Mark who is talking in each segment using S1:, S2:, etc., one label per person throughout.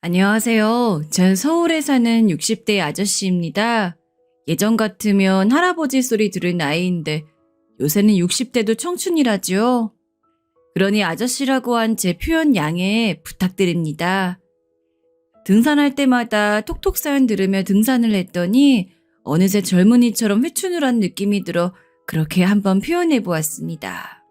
S1: 안녕하세요. 전 서울에 사는 60대 아저씨입니다. 예전 같으면 할아버지 소리 들을 나이인데 요새는 60대도 청춘이라죠. 그러니 아저씨라고 한 제 표현 양해 부탁드립니다. 등산할 때마다 톡톡 사연 들으며 등산을 했더니 어느새 젊은이처럼 회춘을 느낌이 들어 그렇게 한번 표현해 보았습니다.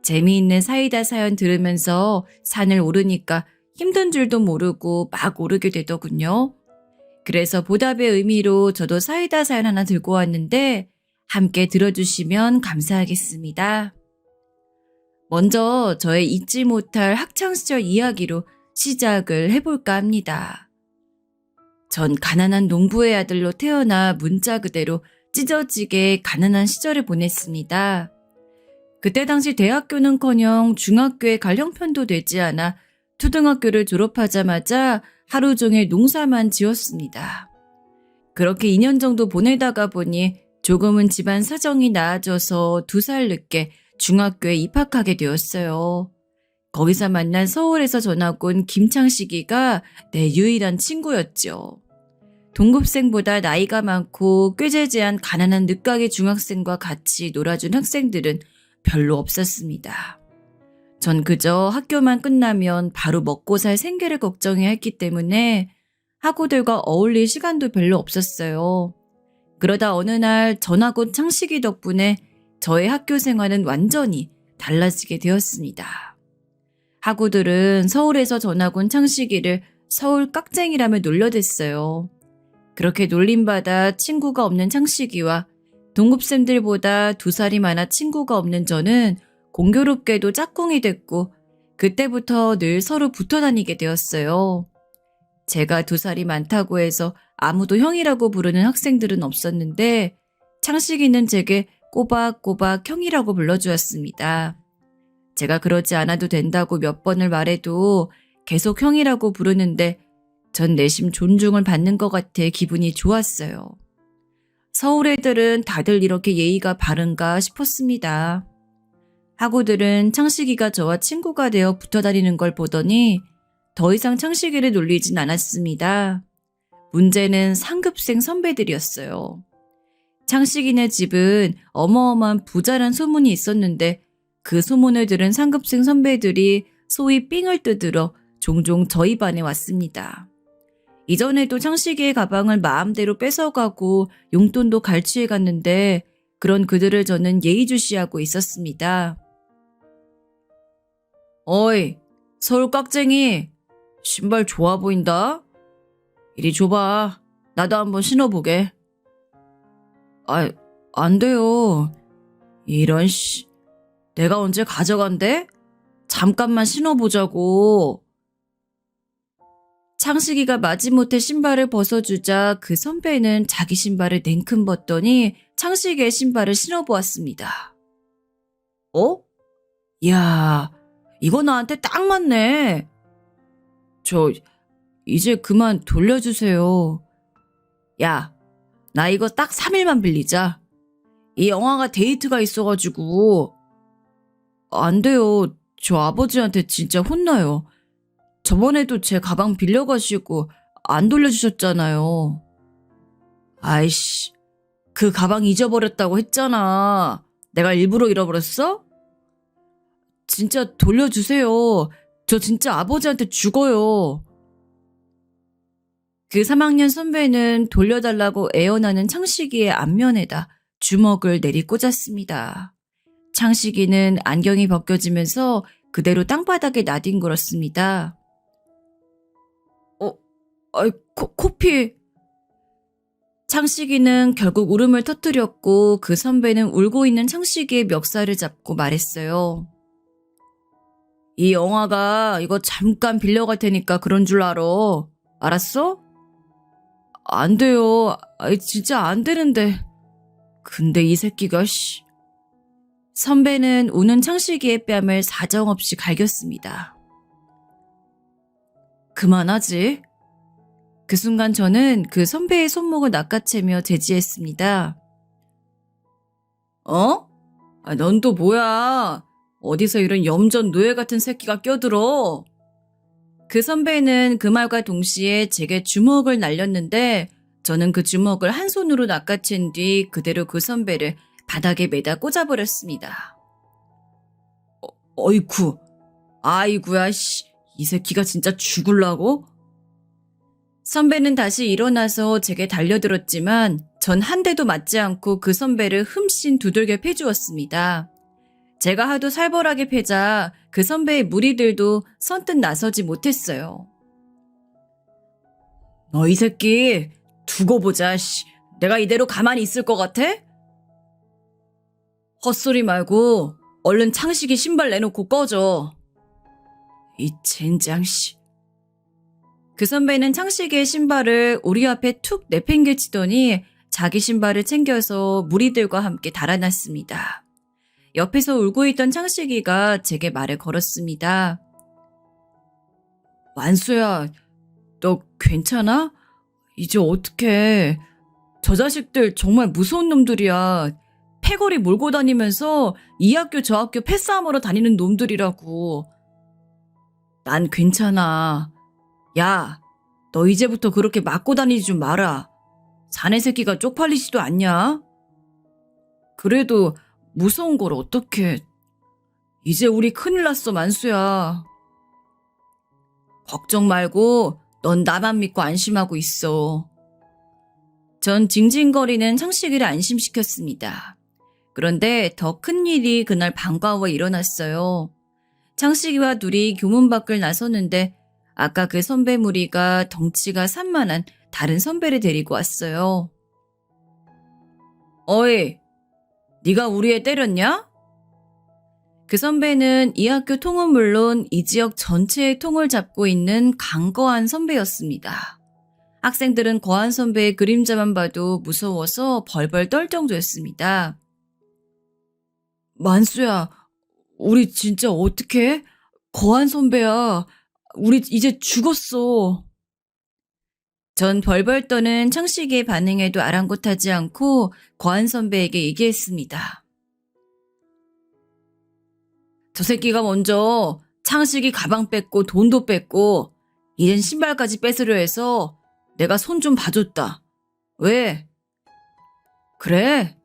S1: 재미있는 사이다 사연 들으면서 산을 오르니까 힘든 줄도 모르고 막 오르게 되더군요. 그래서 보답의 의미로 저도 사이다 사연 하나 들고 왔는데 함께 들어주시면 감사하겠습니다. 먼저 저의 잊지 못할 학창시절 이야기로 시작을 해볼까 합니다. 전 가난한 농부의 아들로 태어나 문자 그대로 찢어지게 가난한 시절을 보냈습니다. 그때 당시 대학교는커녕 중학교에 갈 형편도 되지 않아 초등학교를 졸업하자마자 하루 종일 농사만 지었습니다. 그렇게 2년 정도 보내다가 보니 조금은 집안 사정이 나아져서 2살 늦게 중학교에 입학하게 되었어요. 거기서 만난 서울에서 전학 온 김창식이가 내 유일한 친구였죠. 동급생보다 나이가 많고 꾀재재한 가난한 늦가기 중학생과 같이 놀아준 학생들은 별로 없었습니다. 전 그저 학교만 끝나면 바로 먹고 살 생계를 걱정해야 했기 때문에 학우들과 어울릴 시간도 별로 없었어요. 그러다 어느 날 전학 온 창식이 덕분에 저의 학교 생활은 완전히 달라지게 되었습니다. 학우들은 서울에서 전학 온 창식이를 서울 깍쟁이라며 놀려댔어요. 그렇게 놀림받아 친구가 없는 창식이와 동급생들보다 2살이 많아 친구가 없는 저는 공교롭게도 짝꿍이 됐고 그때부터 늘 서로 붙어 다니게 되었어요. 제가 2살이 많다고 해서 아무도 형이라고 부르는 학생들은 없었는데 창식이는 제게 꼬박꼬박 형이라고 불러주었습니다. 제가 그러지 않아도 된다고 몇 번을 말해도 계속 형이라고 부르는데 전 내심 존중을 받는 것 같아 기분이 좋았어요. 서울 애들은 다들 이렇게 예의가 바른가 싶었습니다. 학우들은 창식이가 저와 친구가 되어 붙어 다니는 걸 보더니 더 이상 창식이를 놀리진 않았습니다. 문제는 상급생 선배들이었어요. 창식이네 집은 어마어마한 부자란 소문이 있었는데 그 소문을 들은 상급생 선배들이 소위 삥을 뜯으러 종종 저희 반에 왔습니다. 이전에도 창식이의 가방을 마음대로 뺏어가고 용돈도 갈취해 갔는데 그런 그들을 저는 예의주시하고 있었습니다. 어이, 서울 깍쟁이, 신발 좋아 보인다? 이리 줘봐. 나도 한번 신어보게. 안 돼요. 이런 내가 언제 가져간대? 잠깐만 신어보자고. 창식이가 마지못해 신발을 벗어주자 그 선배는 자기 신발을 냉큼 벗더니 창식이의 신발을 신어보았습니다. 어? 이야, 이거 나한테 딱 맞네. 이제 그만 돌려주세요. 야, 나 이거 딱 3일만 빌리자. 이 영화가 데이트가 있어가지고. 안 돼요. 저 아버지한테 진짜 혼나요. 저번에도 제 가방 빌려가시고 안 돌려주셨잖아요. 아이씨, 그 가방 잊어버렸다고 했잖아. 내가 일부러 잃어버렸어? 진짜 돌려주세요. 저 진짜 아버지한테 죽어요. 그 3학년 선배는 돌려달라고 애원하는 창식이의 앞면에다 주먹을 내리꽂았습니다. 창식이는 안경이 벗겨지면서 그대로 땅바닥에 나뒹굴었습니다. 코피. 창식이는 결국 울음을 터뜨렸고 그 선배는 울고 있는 창식이의 멱살을 잡고 말했어요. 이 영화가 이거 잠깐 빌려갈 테니까 그런 줄 알아. 알았어? 안 돼요. 진짜 안 되는데. 근데 이 새끼가 선배는 우는 창식이의 뺨을 사정없이 갈겼습니다. 그만하지. 그 순간 저는 그 선배의 손목을 낚아채며 제지했습니다. 어? 넌 또 뭐야? 어디서 이런 염전 노예 같은 새끼가 껴들어? 그 선배는 그 말과 동시에 제게 주먹을 날렸는데 저는 그 주먹을 한 손으로 낚아챈 뒤 그대로 그 선배를 바닥에 매다 꽂아버렸습니다. 어이쿠, 아이구야, 씨. 이 새끼가 진짜 죽을라고? 선배는 다시 일어나서 제게 달려들었지만 전 한 대도 맞지 않고 그 선배를 흠씬 두들겨 패주었습니다. 제가 하도 살벌하게 패자 그 선배의 무리들도 선뜻 나서지 못했어요. 너 이 새끼 두고 보자. 씨. 내가 이대로 가만히 있을 것 같아? 헛소리 말고 얼른 창식이 신발 내놓고 꺼져. 이 젠장 씨. 그 선배는 창식이의 신발을 우리 앞에 툭 내팽개치더니 자기 신발을 챙겨서 무리들과 함께 달아났습니다. 옆에서 울고 있던 창식이가 제게 말을 걸었습니다. 완수야, 너 괜찮아? 이제 어떡해. 저 자식들 정말 무서운 놈들이야. 패거리 몰고 다니면서 이 학교 저 학교 패싸움하러 다니는 놈들이라고. 난 괜찮아. 야, 너 이제부터 그렇게 맞고 다니지 좀 마라. 자네 새끼가 쪽팔리지도 않냐? 그래도 무서운 걸 어떡해. 이제 우리 큰일 났어, 만수야. 걱정 말고 넌 나만 믿고 안심하고 있어. 전 징징거리는 창식이를 안심시켰습니다. 그런데 더 큰 일이 그날 방과 후에 일어났어요. 창식이와 둘이 교문 밖을 나섰는데 아까 그 선배 무리가 덩치가 산만한 다른 선배를 데리고 왔어요. 어이, 네가 우리 애 때렸냐? 그 선배는 이 학교 통은 물론 이 지역 전체의 통을 잡고 있는 강거한 선배였습니다. 학생들은 거한 선배의 그림자만 봐도 무서워서 벌벌 떨 정도였습니다. 만수야, 우리 진짜 어떡해? 거한 선배야. 우리 이제 죽었어. 전 벌벌 떠는 창식이의 반응에도 아랑곳하지 않고 거한 선배에게 얘기했습니다. 저 새끼가 먼저 창식이 가방 뺐고 돈도 뺐고 이젠 신발까지 뺏으려 해서 내가 손 좀 봐줬다. 왜? 그래.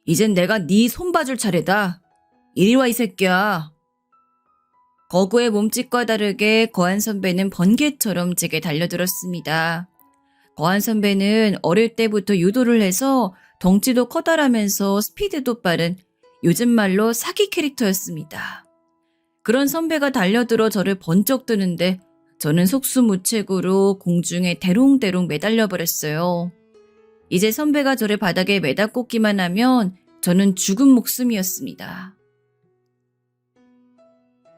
S1: 이젠 내가 네 손 봐줄 차례다. 이리 와 이 새끼야. 거구의 몸짓과 다르게 거한 선배는 번개처럼 제게 달려들었습니다. 거한 선배는 어릴 때부터 유도를 해서 덩치도 커다라면서 스피드도 빠른 요즘 말로 사기 캐릭터였습니다. 그런 선배가 달려들어 저를 번쩍 드는데 저는 속수무책으로 공중에 대롱대롱 매달려 버렸어요. 이제 선배가 저를 바닥에 매다 꽂기만 하면 저는 죽은 목숨이었습니다.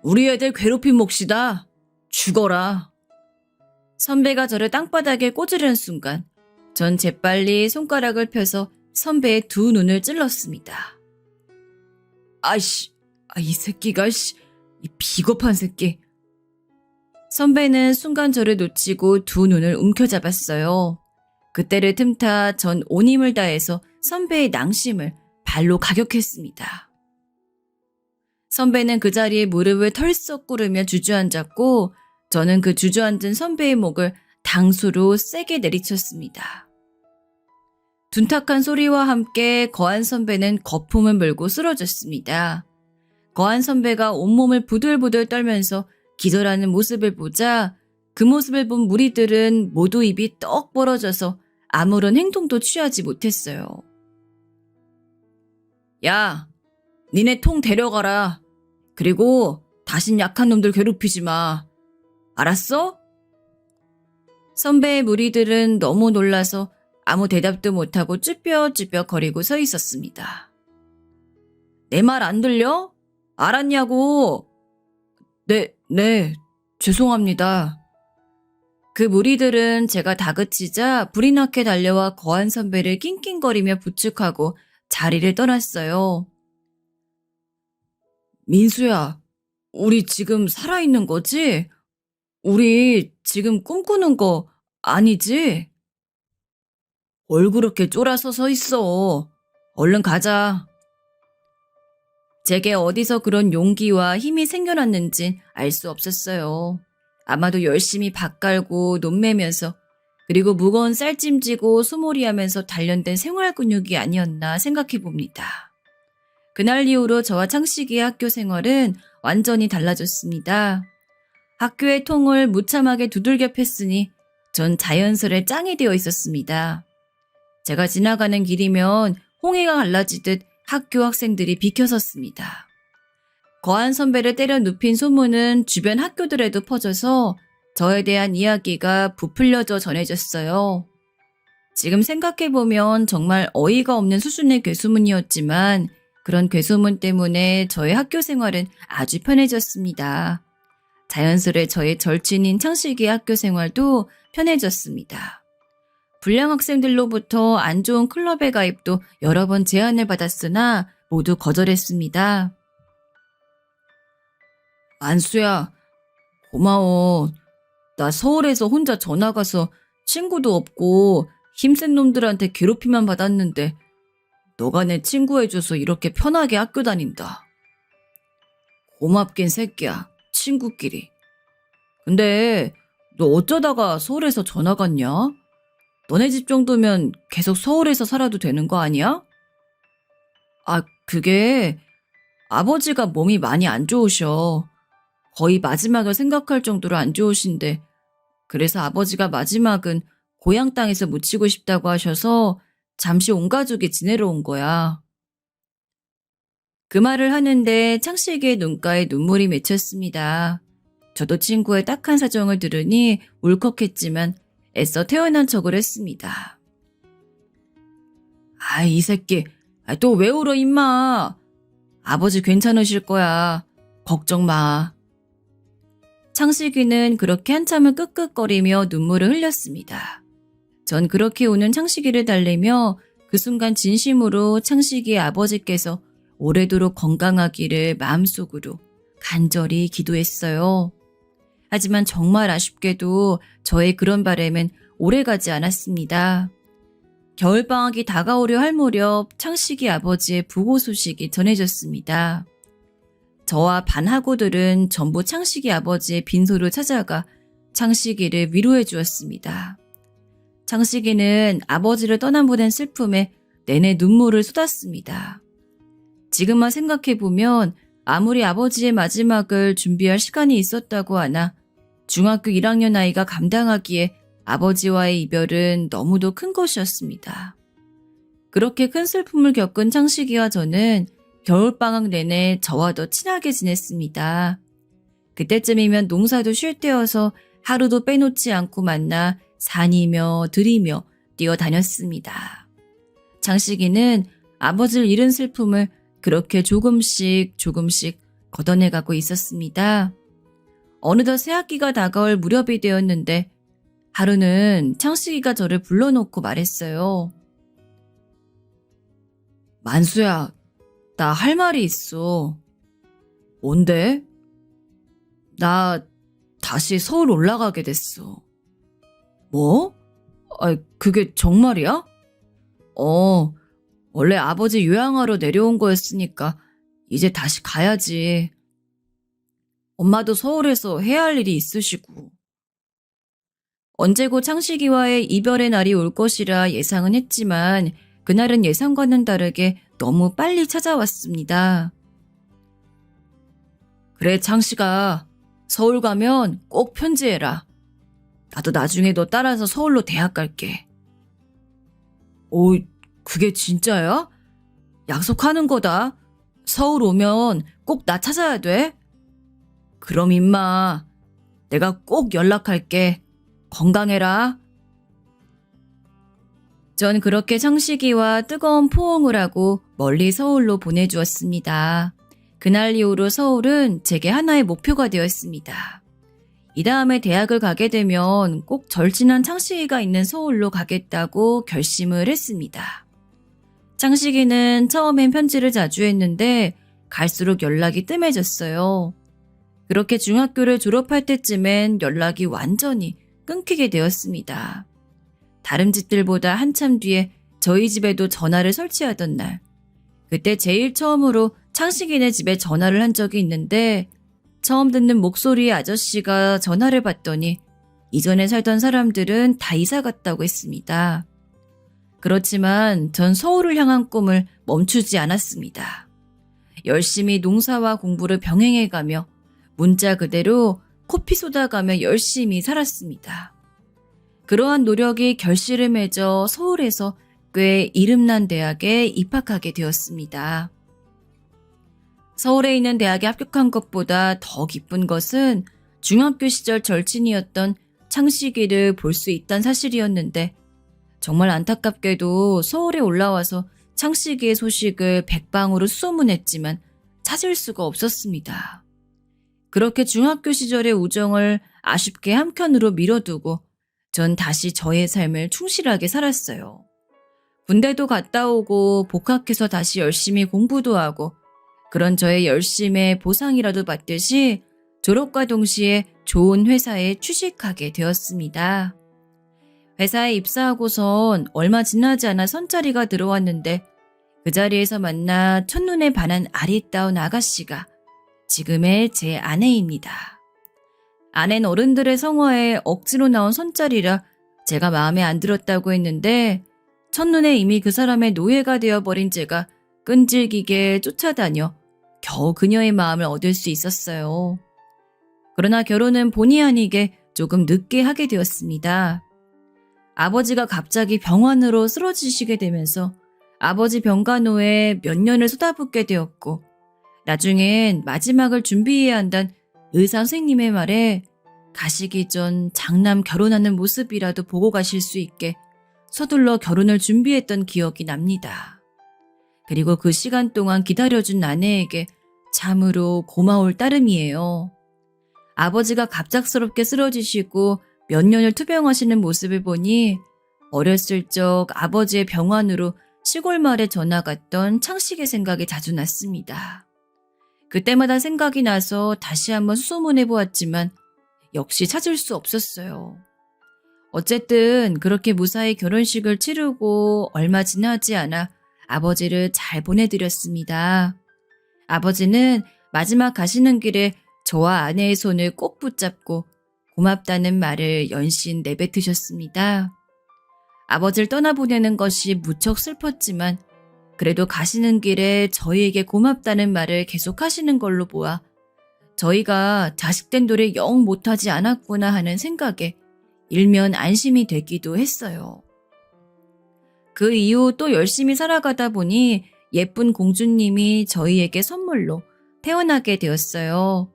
S1: 우리 애들 괴롭힌 몫이다. 죽어라. 선배가 저를 땅바닥에 꽂으려는 순간 전 재빨리 손가락을 펴서 선배의 두 눈을 찔렀습니다. 아이씨, 이 새끼가, 이 비겁한 새끼. 선배는 순간 저를 놓치고 두 눈을 움켜잡았어요. 그때를 틈타 전 온 힘을 다해서 선배의 낭심을 발로 가격했습니다. 선배는 그 자리에 무릎을 털썩 꿇으며 주저앉았고 저는 그 주저앉은 선배의 목을 당수로 세게 내리쳤습니다. 둔탁한 소리와 함께 거한 선배는 거품을 물고 쓰러졌습니다. 거한 선배가 온몸을 부들부들 떨면서 기절하는 모습을 보자 그 모습을 본 무리들은 모두 입이 떡 벌어져서 아무런 행동도 취하지 못했어요. 야, 니네 통 데려가라. 그리고 다신 약한 놈들 괴롭히지 마. 알았어? 선배의 무리들은 너무 놀라서 아무 대답도 못하고 쭈뼛쭈뼛 거리고 서 있었습니다. 내 말 안 들려? 알았냐고? 네, 죄송합니다. 그 무리들은 제가 다그치자 불이 나게 달려와 거한 선배를 낑낑거리며 부축하고 자리를 떠났어요. 민수야, 우리 지금 살아있는 거지? 우리 지금 꿈꾸는 거 아니지? 뭘 그렇게 쫄아서 서 있어. 얼른 가자. 제게 어디서 그런 용기와 힘이 생겨났는지 알 수 없었어요. 아마도 열심히 밥 깔고 논매면서 그리고 무거운 쌀찜지고 소몰이하면서 단련된 생활 근육이 아니었나 생각해 봅니다. 그날 이후로 저와 창식이의 학교 생활은 완전히 달라졌습니다. 학교의 통을 무참하게 두들겨 팼으니 전 자연스레 짱이 되어 있었습니다. 제가 지나가는 길이면 홍해가 갈라지듯 학교 학생들이 비켜섰습니다. 거한 선배를 때려 눕힌 소문은 주변 학교들에도 퍼져서 저에 대한 이야기가 부풀려져 전해졌어요. 지금 생각해보면 정말 어이가 없는 수준의 괴소문이었지만 그런 괴소문 때문에 저의 학교 생활은 아주 편해졌습니다. 자연스레 저의 절친인 창식이의 학교 생활도 편해졌습니다. 불량 학생들로부터 안 좋은 클럽에 가입도 여러 번 제안을 받았으나 모두 거절했습니다. 안수야, 고마워. 나 서울에서 혼자 전학 가서 친구도 없고 힘센 놈들한테 괴롭힘만 받았는데 너가 내 친구 해줘서 이렇게 편하게 학교 다닌다. 고맙긴 새끼야, 친구끼리. 근데 너 어쩌다가 서울에서 전학 갔냐? 너네 집 정도면 계속 서울에서 살아도 되는 거 아니야? 아, 그게 아버지가 몸이 많이 안 좋으셔. 거의 마지막을 생각할 정도로 안 좋으신데 그래서 아버지가 마지막은 고향 땅에서 묻히고 싶다고 하셔서 잠시 온 가족이 지내러 온 거야. 그 말을 하는데 창식이의 눈가에 눈물이 맺혔습니다. 저도 친구의 딱한 사정을 들으니 울컥했지만 애써 태어난 척을 했습니다. 아이, 이 새끼, 또 왜 울어 임마. 아버지 괜찮으실 거야. 걱정 마. 창식이는 그렇게 한참을 끄끄거리며 눈물을 흘렸습니다. 전 그렇게 우는 창식이를 달래며 그 순간 진심으로 창식이의 아버지께서 오래도록 건강하기를 마음속으로 간절히 기도했어요. 하지만 정말 아쉽게도 저의 그런 바람은 오래가지 않았습니다. 겨울방학이 다가오려 할 무렵 창식이 아버지의 부고 소식이 전해졌습니다. 저와 반 학우들은 전부 창식이 아버지의 빈소를 찾아가 창식이를 위로해 주었습니다. 창식이는 아버지를 떠나보낸 슬픔에 내내 눈물을 쏟았습니다. 지금만 생각해보면 아무리 아버지의 마지막을 준비할 시간이 있었다고 하나 중학교 1학년 아이가 감당하기에 아버지와의 이별은 너무도 큰 것이었습니다. 그렇게 큰 슬픔을 겪은 창식이와 저는 겨울방학 내내 저와 더 친하게 지냈습니다. 그때쯤이면 농사도 쉴 때여서 하루도 빼놓지 않고 만나 산이며 들이며 뛰어다녔습니다. 창식이는 아버지를 잃은 슬픔을 그렇게 조금씩 걷어내가고 있었습니다. 어느덧 새학기가 다가올 무렵이 되었는데 하루는 창식이가 저를 불러놓고 말했어요. 만수야, 나 할 말이 있어. 뭔데? 나 다시 서울 올라가게 됐어. 뭐? 그게 정말이야? 원래 아버지 요양하러 내려온 거였으니까 이제 다시 가야지. 엄마도 서울에서 해야 할 일이 있으시고. 언제고 창식이와의 이별의 날이 올 것이라 예상은 했지만 그날은 예상과는 다르게 너무 빨리 찾아왔습니다. 그래, 창식아. 서울 가면 꼭 편지해라. 나도 나중에 너 따라서 서울로 대학 갈게. 그게 진짜야? 약속하는 거다. 서울 오면 꼭 나 찾아야 돼. 그럼 임마, 내가 꼭 연락할게. 건강해라. 전 그렇게 창식이와 뜨거운 포옹을 하고 멀리 서울로 보내주었습니다. 그날 이후로 서울은 제게 하나의 목표가 되었습니다. 이 다음에 대학을 가게 되면 꼭 절친한 창식이가 있는 서울로 가겠다고 결심을 했습니다. 창식이는 처음엔 편지를 자주 했는데 갈수록 연락이 뜸해졌어요. 그렇게 중학교를 졸업할 때쯤엔 연락이 완전히 끊기게 되었습니다. 다름쥐들보다 한참 뒤에 저희 집에도 전화를 설치하던 날, 그때 제일 처음으로 창식이네 집에 전화를 한 적이 있는데 처음 듣는 목소리의 아저씨가 전화를 받더니 이전에 살던 사람들은 다 이사 갔다고 했습니다. 그렇지만 전 서울을 향한 꿈을 멈추지 않았습니다. 열심히 농사와 공부를 병행해가며 문자 그대로 코피 쏟아가며 열심히 살았습니다. 그러한 노력이 결실을 맺어 서울에서 꽤 이름난 대학에 입학하게 되었습니다. 서울에 있는 대학에 합격한 것보다 더 기쁜 것은 중학교 시절 절친이었던 창식이를 볼 수 있다는 사실이었는데 정말 안타깝게도 서울에 올라와서 창식이의 소식을 백방으로 수소문했지만 찾을 수가 없었습니다. 그렇게 중학교 시절의 우정을 아쉽게 한켠으로 미뤄두고 전 다시 저의 삶을 충실하게 살았어요. 군대도 갔다 오고 복학해서 다시 열심히 공부도 하고 그런 저의 열심의 보상이라도 받듯이 졸업과 동시에 좋은 회사에 취직하게 되었습니다. 회사에 입사하고선 얼마 지나지 않아 선자리가 들어왔는데 그 자리에서 만나 첫눈에 반한 아리따운 아가씨가 지금의 제 아내입니다. 아내는 어른들의 성화에 억지로 나온 선자리라 제가 마음에 안 들었다고 했는데 첫눈에 이미 그 사람의 노예가 되어버린 제가 끈질기게 쫓아다녀 겨우 그녀의 마음을 얻을 수 있었어요. 그러나 결혼은 본의 아니게 조금 늦게 하게 되었습니다. 아버지가 갑자기 병환으로 쓰러지시게 되면서 아버지 병간호에 몇 년을 쏟아붓게 되었고 나중엔 마지막을 준비해야 한다는 의사 선생님의 말에 가시기 전 장남 결혼하는 모습이라도 보고 가실 수 있게 서둘러 결혼을 준비했던 기억이 납니다. 그리고 그 시간 동안 기다려준 아내에게 참으로 고마울 따름이에요. 아버지가 갑작스럽게 쓰러지시고 몇 년을 투병하시는 모습을 보니 어렸을 적 아버지의 병환으로 시골 마을에 전화 갔던 창식의 생각이 자주 났습니다. 그때마다 생각이 나서 다시 한번 수소문해 보았지만 역시 찾을 수 없었어요. 어쨌든 그렇게 무사히 결혼식을 치르고 얼마 지나지 않아 아버지를 잘 보내드렸습니다. 아버지는 마지막 가시는 길에 저와 아내의 손을 꼭 붙잡고 고맙다는 말을 연신 내뱉으셨습니다. 아버지를 떠나보내는 것이 무척 슬펐지만 그래도 가시는 길에 저희에게 고맙다는 말을 계속하시는 걸로 보아 저희가 자식된 도를 영 못하지 않았구나 하는 생각에 일면 안심이 되기도 했어요. 그 이후 또 열심히 살아가다 보니 예쁜 공주님이 저희에게 선물로 태어나게 되었어요.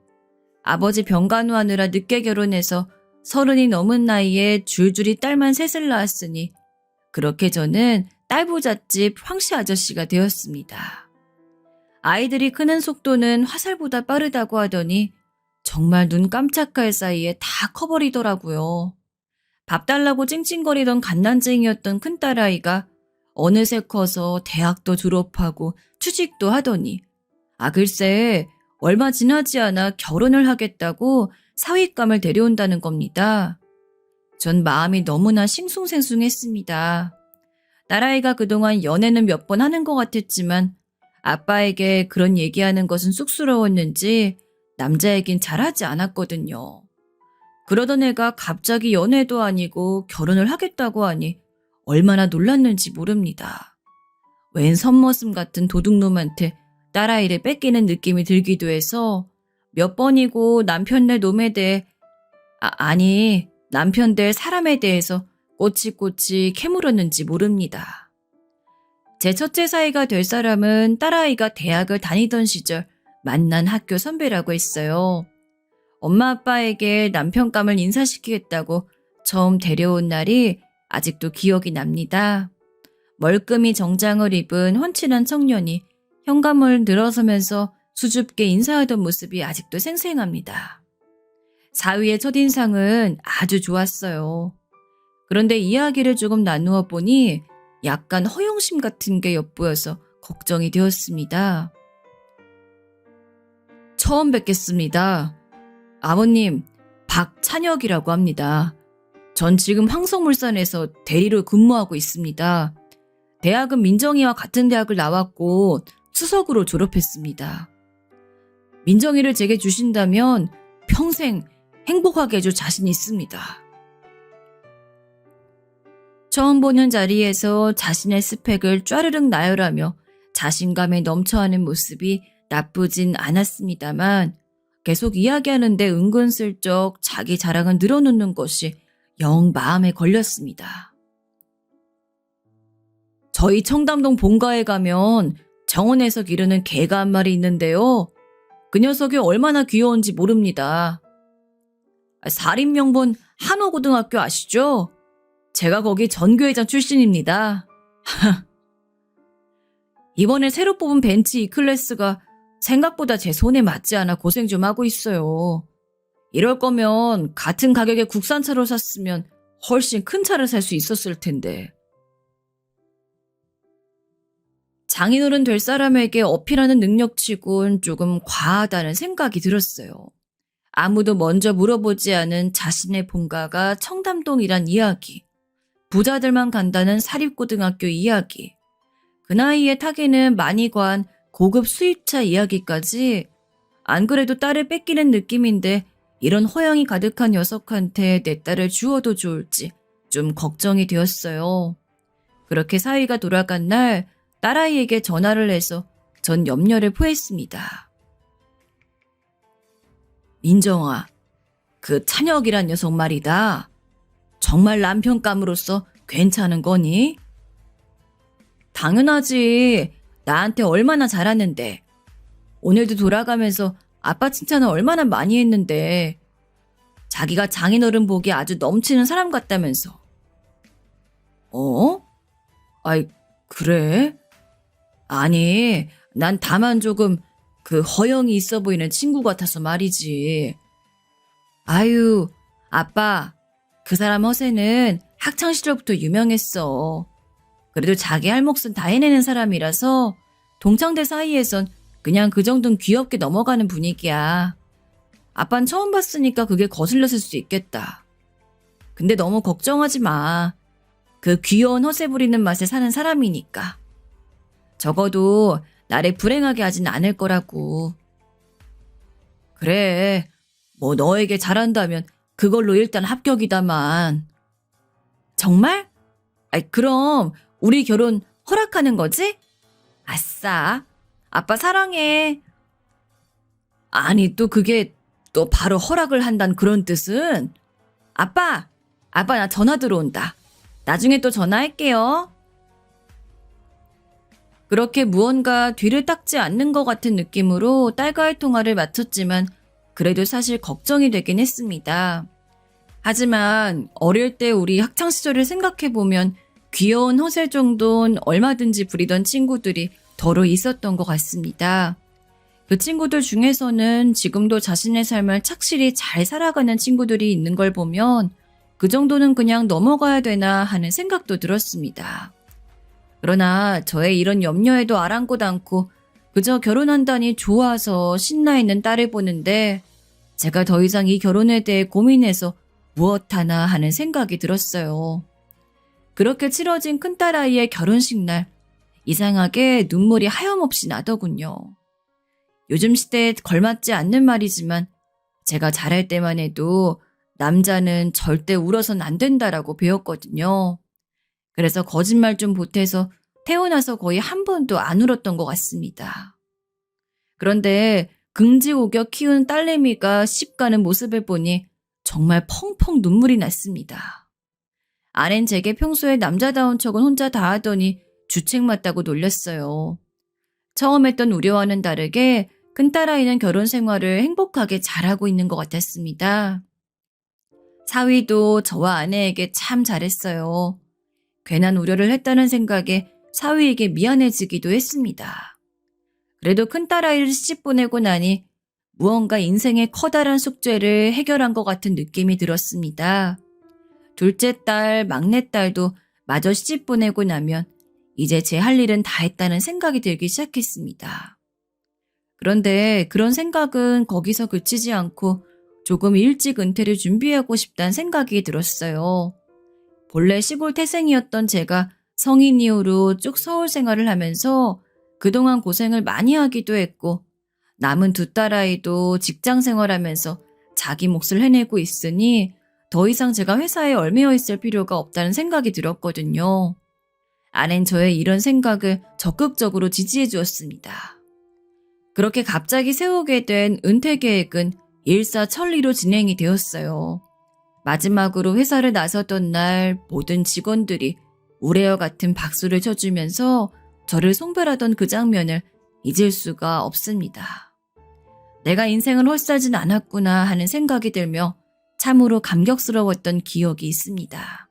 S1: 아버지 병간호하느라 늦게 결혼해서 30이 넘은 나이에 줄줄이 딸만 셋을 낳았으니 그렇게 저는 딸부잣집 황씨 아저씨가 되었습니다. 아이들이 크는 속도는 화살보다 빠르다고 하더니 정말 눈 깜짝할 사이에 다 커버리더라고요. 밥 달라고 찡찡거리던 갓난쟁이였던 큰딸아이가 어느새 커서 대학도 졸업하고 취직도 하더니 글쎄 얼마 지나지 않아 결혼을 하겠다고 사윗감을 데려온다는 겁니다. 전 마음이 너무나 싱숭생숭했습니다. 딸아이가 그동안 연애는 몇 번 하는 것 같았지만 아빠에게 그런 얘기하는 것은 쑥스러웠는지 남자에겐 잘하지 않았거든요. 그러던 애가 갑자기 연애도 아니고 결혼을 하겠다고 하니 얼마나 놀랐는지 모릅니다. 웬 선머슴 같은 도둑놈한테 딸아이를 뺏기는 느낌이 들기도 해서 몇 번이고 남편 될 놈에 대해 남편 될 사람에 대해서 꼬치꼬치 캐물었는지 모릅니다. 제 첫째 사이가 될 사람은 딸아이가 대학을 다니던 시절 만난 학교 선배라고 했어요. 엄마 아빠에게 남편감을 인사시키겠다고 처음 데려온 날이 아직도 기억이 납니다. 멀끔히 정장을 입은 훤칠한 청년이 현관문을 늘어서면서 수줍게 인사하던 모습이 아직도 생생합니다. 사위의 첫인상은 아주 좋았어요. 그런데 이야기를 조금 나누어 보니 약간 허영심 같은 게 엿보여서 걱정이 되었습니다. 처음 뵙겠습니다. 아버님, 박찬혁이라고 합니다. 전 지금 황성물산에서 대리로 근무하고 있습니다. 대학은 민정이와 같은 대학을 나왔고 수석으로 졸업했습니다. 민정이를 제게 주신다면 평생 행복하게 해줄 자신 있습니다. 처음 보는 자리에서 자신의 스펙을 쫘르륵 나열하며 자신감에 넘쳐하는 모습이 나쁘진 않았습니다만 계속 이야기하는데 은근슬쩍 자기 자랑을 늘어놓는 것이 영 마음에 걸렸습니다. 저희 청담동 본가에 가면 정원에서 기르는 개가 한 마리 있는데요. 그 녀석이 얼마나 귀여운지 모릅니다. 사립명분 한호고등학교 아시죠? 제가 거기 전교회장 출신입니다. 이번에 새로 뽑은 벤츠 E클래스가 생각보다 제 손에 맞지 않아 고생 좀 하고 있어요. 이럴 거면 같은 가격에 국산차로 샀으면 훨씬 큰 차를 살 수 있었을 텐데. 장인어른 될 사람에게 어필하는 능력치곤 조금 과하다는 생각이 들었어요. 아무도 먼저 물어보지 않은 자신의 본가가 청담동이란 이야기, 부자들만 간다는 사립고등학교 이야기, 그 나이에 타기는 많이 과한 고급 수입차 이야기까지 안 그래도 딸을 뺏기는 느낌인데 이런 허영이 가득한 녀석한테 내 딸을 주어도 좋을지 좀 걱정이 되었어요. 그렇게 사위가 돌아간 날 딸아이에게 전화를 해서 전 염려를 포했습니다. 민정아, 그 찬혁이란 녀석 말이다. 정말 남편감으로서 괜찮은 거니? 당연하지. 나한테 얼마나 잘하는데. 오늘도 돌아가면서 아빠 칭찬을 얼마나 많이 했는데. 자기가 장인어른 보기에 아주 넘치는 사람 같다면서. 어? 아이, 그래? 아니, 난 다만 조금 그 허영이 있어 보이는 친구 같아서 말이지. 아유, 아빠, 그 사람 허세는 학창시절부터 유명했어. 그래도 자기 할 몫은 다 해내는 사람이라서 동창들 사이에선 그냥 그 정도는 귀엽게 넘어가는 분위기야. 아빤 처음 봤으니까 그게 거슬렸을 수 있겠다. 근데 너무 걱정하지 마. 그 귀여운 허세 부리는 맛에 사는 사람이니까. 적어도 나를 불행하게 하진 않을 거라고. 그래, 뭐 너에게 잘한다면 그걸로 일단 합격이다만. 정말? 아이, 그럼 우리 결혼 허락하는 거지? 아싸, 아빠 사랑해. 아니, 또 그게 또 바로 허락을 한다는 그런 뜻은? 아빠 나 전화 들어온다. 나중에 또 전화할게요. 그렇게 무언가 뒤를 닦지 않는 것 같은 느낌으로 딸과의 통화를 마쳤지만 그래도 사실 걱정이 되긴 했습니다. 하지만 어릴 때 우리 학창시절을 생각해보면 귀여운 허세 정도는 얼마든지 부리던 친구들이 더러 있었던 것 같습니다. 그 친구들 중에서는 지금도 자신의 삶을 착실히 잘 살아가는 친구들이 있는 걸 보면 그 정도는 그냥 넘어가야 되나 하는 생각도 들었습니다. 그러나 저의 이런 염려에도 아랑곳 않고 그저 결혼한다니 좋아서 신나 있는 딸을 보는데 제가 더 이상 이 결혼에 대해 고민해서 무엇하나 하는 생각이 들었어요. 그렇게 치러진 큰딸아이의 결혼식 날 이상하게 눈물이 하염없이 나더군요. 요즘 시대에 걸맞지 않는 말이지만 제가 잘할 때만 해도 남자는 절대 울어선 안 된다라고 배웠거든요. 그래서 거짓말 좀 보태서 태어나서 거의 한 번도 안 울었던 것 같습니다. 그런데 긍지오겨 키운 딸내미가 시집가는 모습을 보니 정말 펑펑 눈물이 났습니다. 아낸 제게 평소에 남자다운 척은 혼자 다 하더니 주책 맞다고 놀렸어요. 처음 했던 우려와는 다르게 큰딸아이는 결혼 생활을 행복하게 잘하고 있는 것 같았습니다. 사위도 저와 아내에게 참 잘했어요. 괜한 우려를 했다는 생각에 사위에게 미안해지기도 했습니다. 그래도 큰딸아이를 시집 보내고 나니 무언가 인생의 커다란 숙제를 해결한 것 같은 느낌이 들었습니다. 둘째 딸, 막내 딸도 마저 시집 보내고 나면 이제 제 할 일은 다 했다는 생각이 들기 시작했습니다. 그런데 그런 생각은 거기서 그치지 않고 조금 일찍 은퇴를 준비하고 싶다는 생각이 들었어요. 본래 시골 태생이었던 제가 성인 이후로 쭉 서울 생활을 하면서 그동안 고생을 많이 하기도 했고 남은 두 딸아이도 직장 생활하면서 자기 몫을 해내고 있으니 더 이상 제가 회사에 얽매여 있을 필요가 없다는 생각이 들었거든요. 아낸 저의 이런 생각을 적극적으로 지지해 주었습니다. 그렇게 갑자기 세우게 된 은퇴 계획은 일사천리로 진행이 되었어요. 마지막으로 회사를 나섰던 날 모든 직원들이 우레와 같은 박수를 쳐주면서 저를 송별하던 그 장면을 잊을 수가 없습니다. 내가 인생을 헛살진 않았구나 하는 생각이 들며 참으로 감격스러웠던 기억이 있습니다.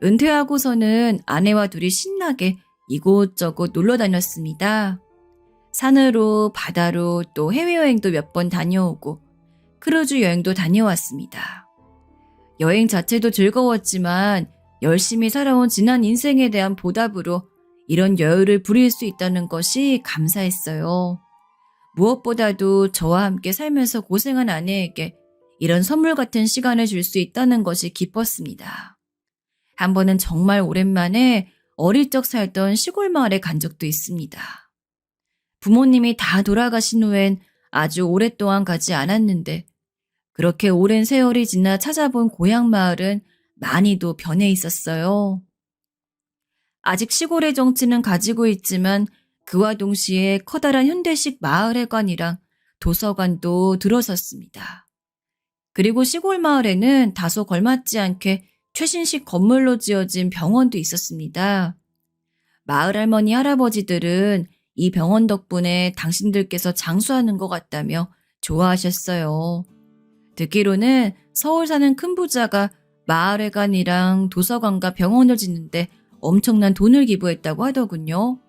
S1: 은퇴하고서는 아내와 둘이 신나게 이곳저곳 놀러 다녔습니다. 산으로, 바다로, 또 해외여행도 몇 번 다녀오고 크루즈 여행도 다녀왔습니다. 여행 자체도 즐거웠지만 열심히 살아온 지난 인생에 대한 보답으로 이런 여유를 부릴 수 있다는 것이 감사했어요. 무엇보다도 저와 함께 살면서 고생한 아내에게 이런 선물 같은 시간을 줄 수 있다는 것이 기뻤습니다. 한 번은 정말 오랜만에 어릴 적 살던 시골 마을에 간 적도 있습니다. 부모님이 다 돌아가신 후엔 아주 오랫동안 가지 않았는데 그렇게 오랜 세월이 지나 찾아본 고향 마을은 많이도 변해 있었어요. 아직 시골의 정치는 가지고 있지만 그와 동시에 커다란 현대식 마을회관이랑 도서관도 들어섰습니다. 그리고 시골 마을에는 다소 걸맞지 않게 최신식 건물로 지어진 병원도 있었습니다. 마을 할머니 할아버지들은 이 병원 덕분에 당신들께서 장수하는 것 같다며 좋아하셨어요. 듣기로는 서울 사는 큰 부자가 마을회관이랑 도서관과 병원을 짓는데 엄청난 돈을 기부했다고 하더군요.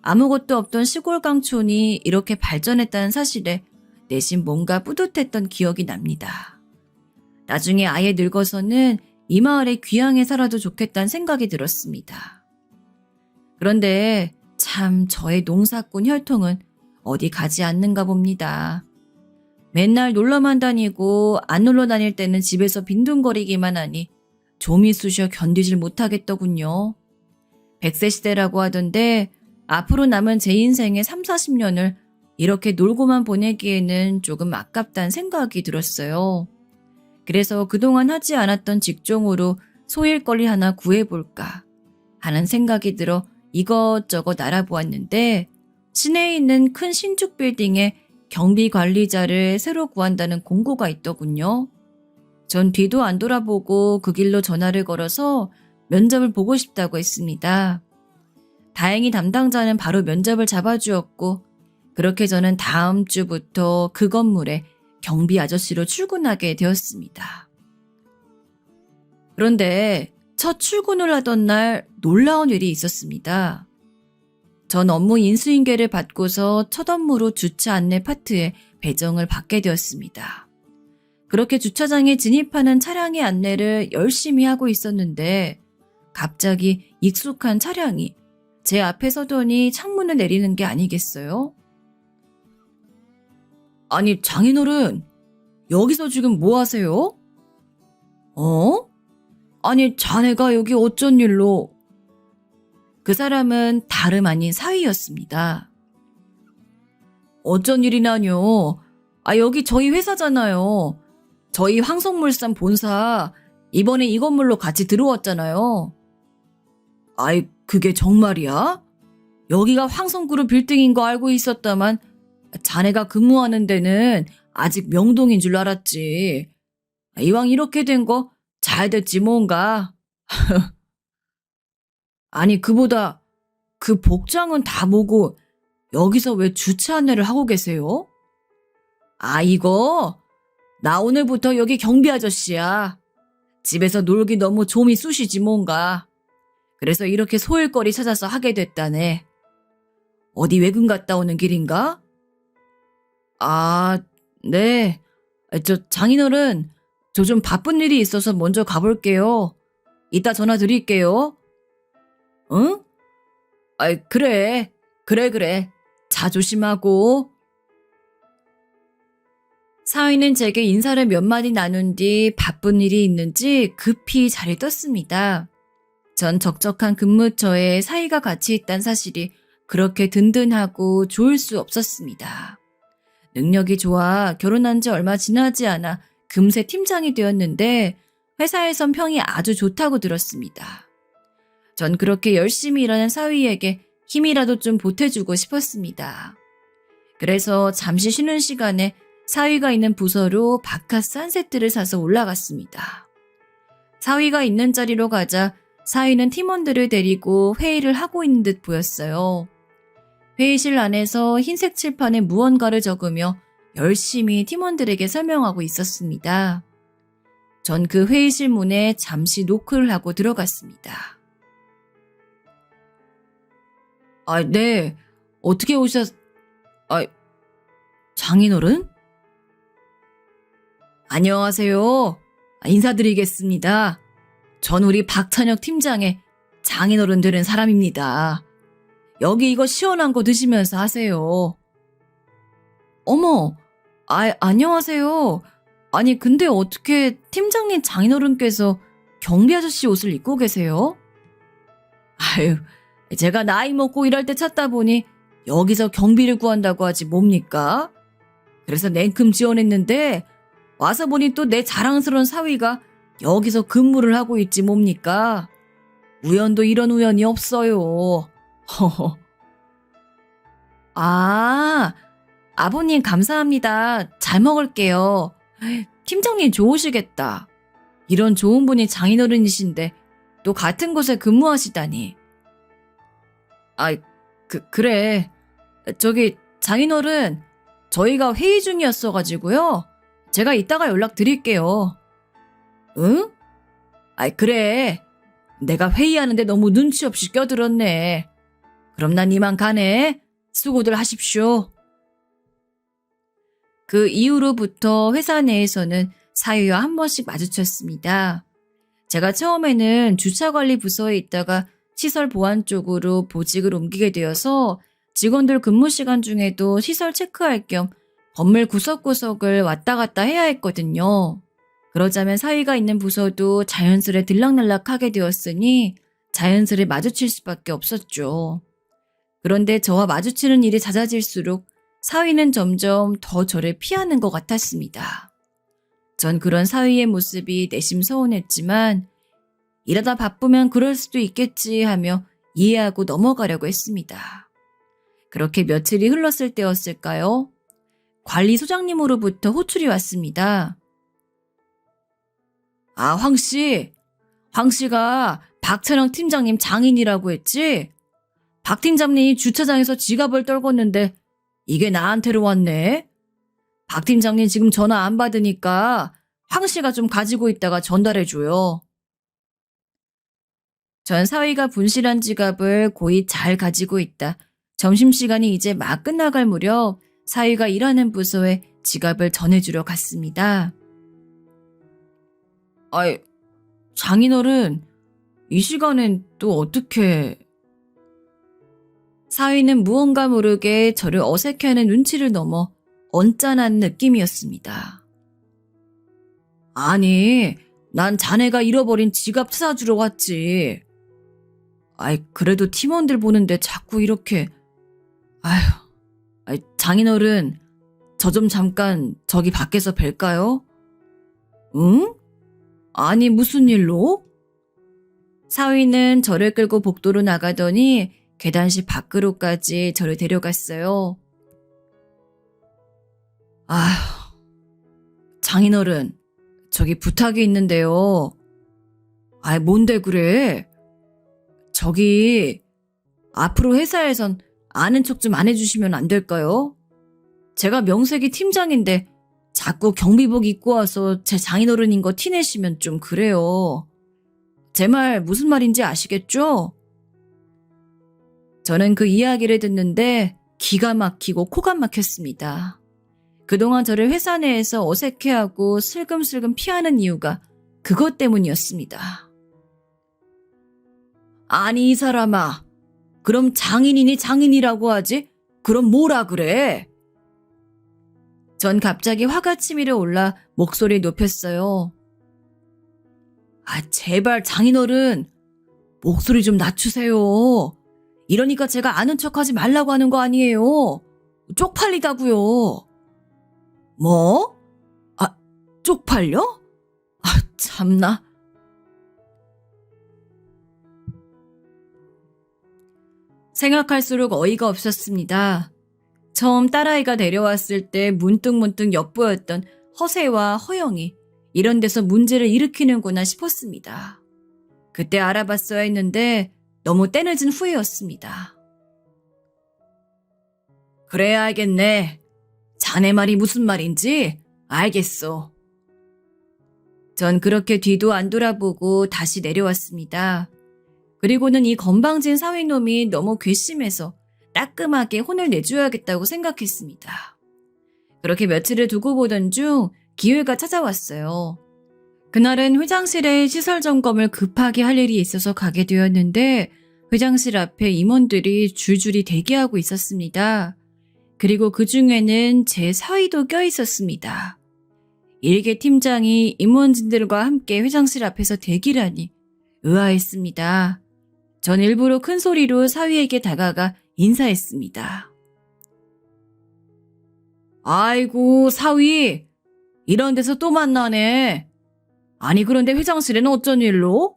S1: 아무것도 없던 시골 강촌이 이렇게 발전했다는 사실에 내심 뭔가 뿌듯했던 기억이 납니다. 나중에 아예 늙어서는 이 마을에 귀향해 살아도 좋겠다는 생각이 들었습니다. 그런데 참 저의 농사꾼 혈통은 어디 가지 않는가 봅니다. 맨날 놀러만 다니고 안 놀러 다닐 때는 집에서 빈둥거리기만 하니 좀이 쑤셔 견디질 못하겠더군요. 100세 시대라고 하던데 앞으로 남은 제 인생의 3, 40년을 이렇게 놀고만 보내기에는 조금 아깝다는 생각이 들었어요. 그래서 그동안 하지 않았던 직종으로 소일거리 하나 구해볼까 하는 생각이 들어 이것저것 알아보았는데 시내에 있는 큰 신축 빌딩에 경비관리자를 새로 구한다는 공고가 있더군요. 전 뒤도 안 돌아보고 그 길로 전화를 걸어서 면접을 보고 싶다고 했습니다. 다행히 담당자는 바로 면접을 잡아주었고 그렇게 저는 다음 주부터 그 건물에 경비 아저씨로 출근하게 되었습니다. 그런데 첫 출근을 하던 날 놀라운 일이 있었습니다. 전 업무 인수인계를 받고서 첫 업무로 주차 안내 파트에 배정을 받게 되었습니다. 그렇게 주차장에 진입하는 차량의 안내를 열심히 하고 있었는데 갑자기 익숙한 차량이 제 앞에 서더니 창문을 내리는 게 아니겠어요? 아니 장인어른, 여기서 지금 뭐 하세요? 어? 아니 자네가 여기 어쩐 일로? 그 사람은 다름 아닌 사위였습니다. 어쩐 일이나뇨? 여기 저희 회사잖아요. 저희 황성물산 본사 이번에 이 건물로 같이 들어왔잖아요. 아이, 그게 정말이야? 여기가 황성그룹 빌딩인 거 알고 있었다만 자네가 근무하는 데는 아직 명동인 줄 알았지. 이왕 이렇게 된 거 잘 됐지 뭔가. 아니 그보다 그 복장은 다 뭐고 여기서 왜 주차 안내를 하고 계세요? 이거 나 오늘부터 여기 경비 아저씨야. 집에서 놀기 너무 좀이 쑤시지 뭔가. 그래서 이렇게 소일거리 찾아서 하게 됐다네. 어디 외근 갔다 오는 길인가? 네. 장인어른, 저 좀 바쁜 일이 있어서 먼저 가볼게요. 이따 전화 드릴게요. 응? 그래. 그래. 차 조심하고. 사위는 제게 인사를 몇 마디 나눈 뒤 바쁜 일이 있는지 급히 자리에 떴습니다. 전 적적한 근무처에 사위가 같이 있다는 사실이 그렇게 든든하고 좋을 수 없었습니다. 능력이 좋아 결혼한 지 얼마 지나지 않아 금세 팀장이 되었는데 회사에선 평이 아주 좋다고 들었습니다. 전 그렇게 열심히 일하는 사위에게 힘이라도 좀 보태주고 싶었습니다. 그래서 잠시 쉬는 시간에 사위가 있는 부서로 바카스 한 세트를 사서 올라갔습니다. 사위가 있는 자리로 가자 사위는 팀원들을 데리고 회의를 하고 있는 듯 보였어요. 회의실 안에서 흰색 칠판에 무언가를 적으며 열심히 팀원들에게 설명하고 있었습니다. 전 그 회의실 문에 잠시 노크를 하고 들어갔습니다. 네. 어떻게 장인어른? 안녕하세요. 인사드리겠습니다. 전 우리 박찬혁 팀장의 장인어른 되는 사람입니다. 여기 이거 시원한 거 드시면서 하세요. 어머, 안녕하세요. 아니, 근데 어떻게 팀장님 장인어른께서 경비 아저씨 옷을 입고 계세요? 아유, 제가 나이 먹고 일할 때 찾다 보니 여기서 경비를 구한다고 하지 뭡니까? 그래서 냉큼 지원했는데 와서 보니 또 내 자랑스러운 사위가 여기서 근무를 하고 있지 뭡니까? 우연도 이런 우연이 없어요. 허허. 아버님 감사합니다. 잘 먹을게요. 팀장님 좋으시겠다. 이런 좋은 분이 장인어른이신데 또 같은 곳에 근무하시다니. 그래. 저기 장인어른, 저희가 회의 중이었어가지고요. 제가 이따가 연락드릴게요. 응? 그래. 내가 회의하는데 너무 눈치 없이 껴들었네. 그럼 난 이만 가네. 수고들 하십시오. 그 이후로부터 회사 내에서는 사위와 한 번씩 마주쳤습니다. 제가 처음에는 주차관리 부서에 있다가 시설 보안 쪽으로 보직을 옮기게 되어서 직원들 근무 시간 중에도 시설 체크할 겸 건물 구석구석을 왔다 갔다 해야 했거든요. 그러자면 사위가 있는 부서도 자연스레 들락날락하게 되었으니 자연스레 마주칠 수밖에 없었죠. 그런데 저와 마주치는 일이 잦아질수록 사위는 점점 더 저를 피하는 것 같았습니다. 전 그런 사위의 모습이 내심 서운했지만 일하다 바쁘면 그럴 수도 있겠지 하며 이해하고 넘어가려고 했습니다. 그렇게 며칠이 흘렀을 때였을까요? 관리소장님으로부터 호출이 왔습니다. 황씨. 황씨가 박찬영 팀장님 장인이라고 했지? 박 팀장님이 주차장에서 지갑을 떨궜는데 이게 나한테로 왔네. 박 팀장님 지금 전화 안 받으니까 황씨가 좀 가지고 있다가 전달해줘요. 전 사위가 분실한 지갑을 고이 잘 가지고 있다. 점심시간이 이제 막 끝나갈 무렵 사위가 일하는 부서에 지갑을 전해주러 갔습니다. 장인어른, 이 시간엔 또 어떻게... 사위는 무언가 모르게 저를 어색해하는 눈치를 넘어 언짢은 느낌이었습니다. 아니, 난 자네가 잃어버린 지갑 찾아주러 왔지. 그래도 팀원들 보는데 자꾸 이렇게... 장인어른, 저 좀 잠깐 저기 밖에서 뵐까요? 응? 아니, 무슨 일로? 사위는 저를 끌고 복도로 나가더니 계단실 밖으로까지 저를 데려갔어요. 장인어른, 저기 부탁이 있는데요. 뭔데 그래? 저기 앞으로 회사에선 아는 척 좀 안 해주시면 안 될까요? 제가 명색이 팀장인데 자꾸 경비복 입고 와서 제 장인어른인 거 티내시면 좀 그래요. 제 말 무슨 말인지 아시겠죠? 저는 그 이야기를 듣는데 기가 막히고 코가 막혔습니다. 그동안 저를 회사 내에서 어색해하고 슬금슬금 피하는 이유가 그것 때문이었습니다. 아니, 이 사람아. 그럼 장인이니 장인이라고 하지? 그럼 뭐라 그래? 전 갑자기 화가 치밀어 올라 목소리를 높였어요. 제발 장인어른, 목소리 좀 낮추세요. 이러니까 제가 아는 척하지 말라고 하는 거 아니에요. 쪽팔리다고요. 뭐? 아, 쪽팔려? 아, 참나. 생각할수록 어이가 없었습니다. 처음 딸아이가 데려왔을 때 문득문득 엿보였던 허세와 허영이 이런 데서 문제를 일으키는구나 싶었습니다. 그때 알아봤어야 했는데 너무 때늦은 후회였습니다. 그래야 알겠네. 자네 말이 무슨 말인지 알겠어. 전 그렇게 뒤도 안 돌아보고 다시 내려왔습니다. 그리고는 이 건방진 사위놈이 너무 괘씸해서 따끔하게 혼을 내줘야겠다고 생각했습니다. 그렇게 며칠을 두고 보던 중 기회가 찾아왔어요. 그날은 회장실에 시설 점검을 급하게 할 일이 있어서 가게 되었는데 회장실 앞에 임원들이 줄줄이 대기하고 있었습니다. 그리고 그 중에는 제 사위도 껴 있었습니다. 일개 팀장이 임원진들과 함께 회장실 앞에서 대기라니 의아했습니다. 전 일부러 큰 소리로 사위에게 다가가 인사했습니다. 아이고, 사위. 이런 데서 또 만나네. 아니, 그런데 회장실에는 어쩐 일로?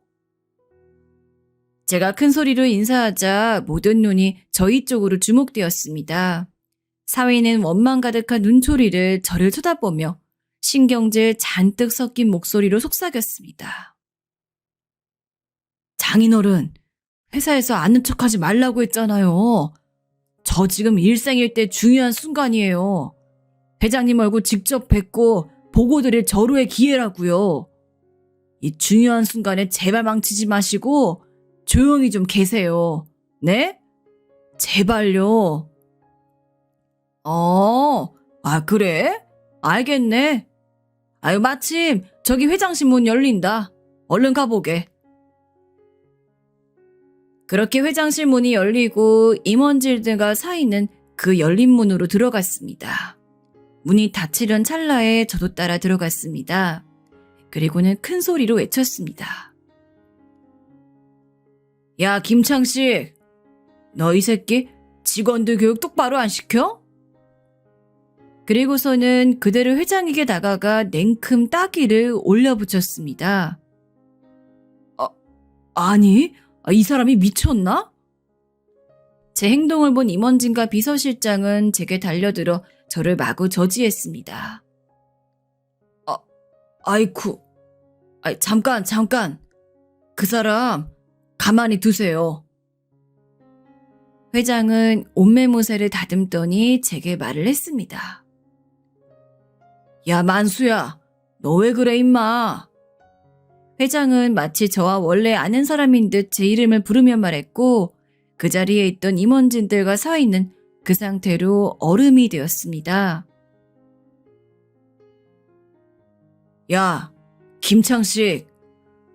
S1: 제가 큰 소리로 인사하자 모든 눈이 저희 쪽으로 주목되었습니다. 사위는 원망 가득한 눈초리를 저를 쳐다보며 신경질 잔뜩 섞인 목소리로 속삭였습니다. 장인어른, 회사에서 아는 척하지 말라고 했잖아요. 저 지금 일생일대 중요한 순간이에요. 회장님 얼굴 직접 뵙고 보고 드릴 절호의 기회라고요. 이 중요한 순간에 제발 망치지 마시고 조용히 좀 계세요. 네? 제발요. 그래? 알겠네. 아유, 마침 저기 회장실 문 열린다. 얼른 가보게. 그렇게 회장실 문이 열리고 임원진들과 사위는 그 열린 문으로 들어갔습니다. 문이 닫히던 찰나에 저도 따라 들어갔습니다. 그리고는 큰 소리로 외쳤습니다. 야, 김창식, 너 이 새끼 직원들 교육 똑바로 안 시켜? 그리고서는 그대로 회장에게 다가가 냉큼 따기를 올려붙였습니다. 아니, 이 사람이 미쳤나? 제 행동을 본 임원진과 비서실장은 제게 달려들어 저를 마구 저지했습니다. 아이쿠, 잠깐. 그 사람 가만히 두세요. 회장은 옷매무새를 다듬더니 제게 말을 했습니다. 야, 만수야, 너 왜 그래 임마. 회장은 마치 저와 원래 아는 사람인 듯 제 이름을 부르며 말했고 그 자리에 있던 임원진들과 사위는 그 상태로 얼음이 되었습니다. 야, 김창식,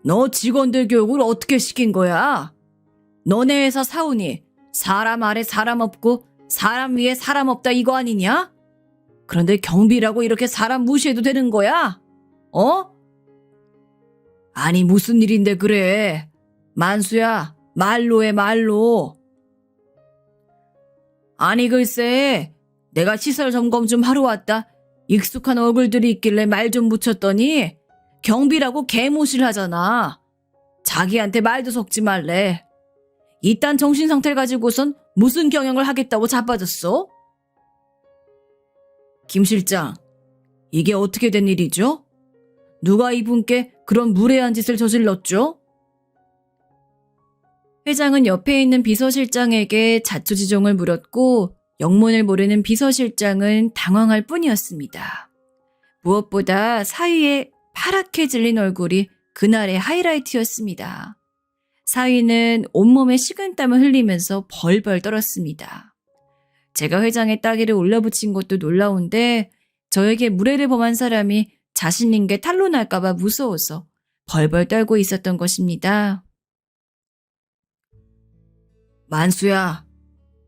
S1: 너 직원들 교육을 어떻게 시킨 거야? 너네 회사 사원이 사람 아래 사람 없고 사람 위에 사람 없다 이거 아니냐? 그런데 경비라고 이렇게 사람 무시해도 되는 거야? 아니, 무슨 일인데 그래. 만수야, 말로 해, 말로. 아니, 글쎄, 내가 시설 점검 좀 하러 왔다. 익숙한 얼굴들이 있길래 말 좀 붙였더니 경비라고 개무시를 하잖아. 자기한테 말도 섞지 말래. 이딴 정신상태를 가지고선 무슨 경영을 하겠다고 자빠졌어? 김 실장, 이게 어떻게 된 일이죠? 누가 이분께 그런 무례한 짓을 저질렀죠? 회장은 옆에 있는 비서실장에게 자초지종을 물었고 영문을 모르는 비서실장은 당황할 뿐이었습니다. 무엇보다 사위의 파랗게 질린 얼굴이 그날의 하이라이트였습니다. 사위는 온몸에 식은땀을 흘리면서 벌벌 떨었습니다. 제가 회장의 따기를 올려붙인 것도 놀라운데 저에게 무례를 범한 사람이 자신인 게 탄로날까봐 무서워서 벌벌 떨고 있었던 것입니다. 만수야,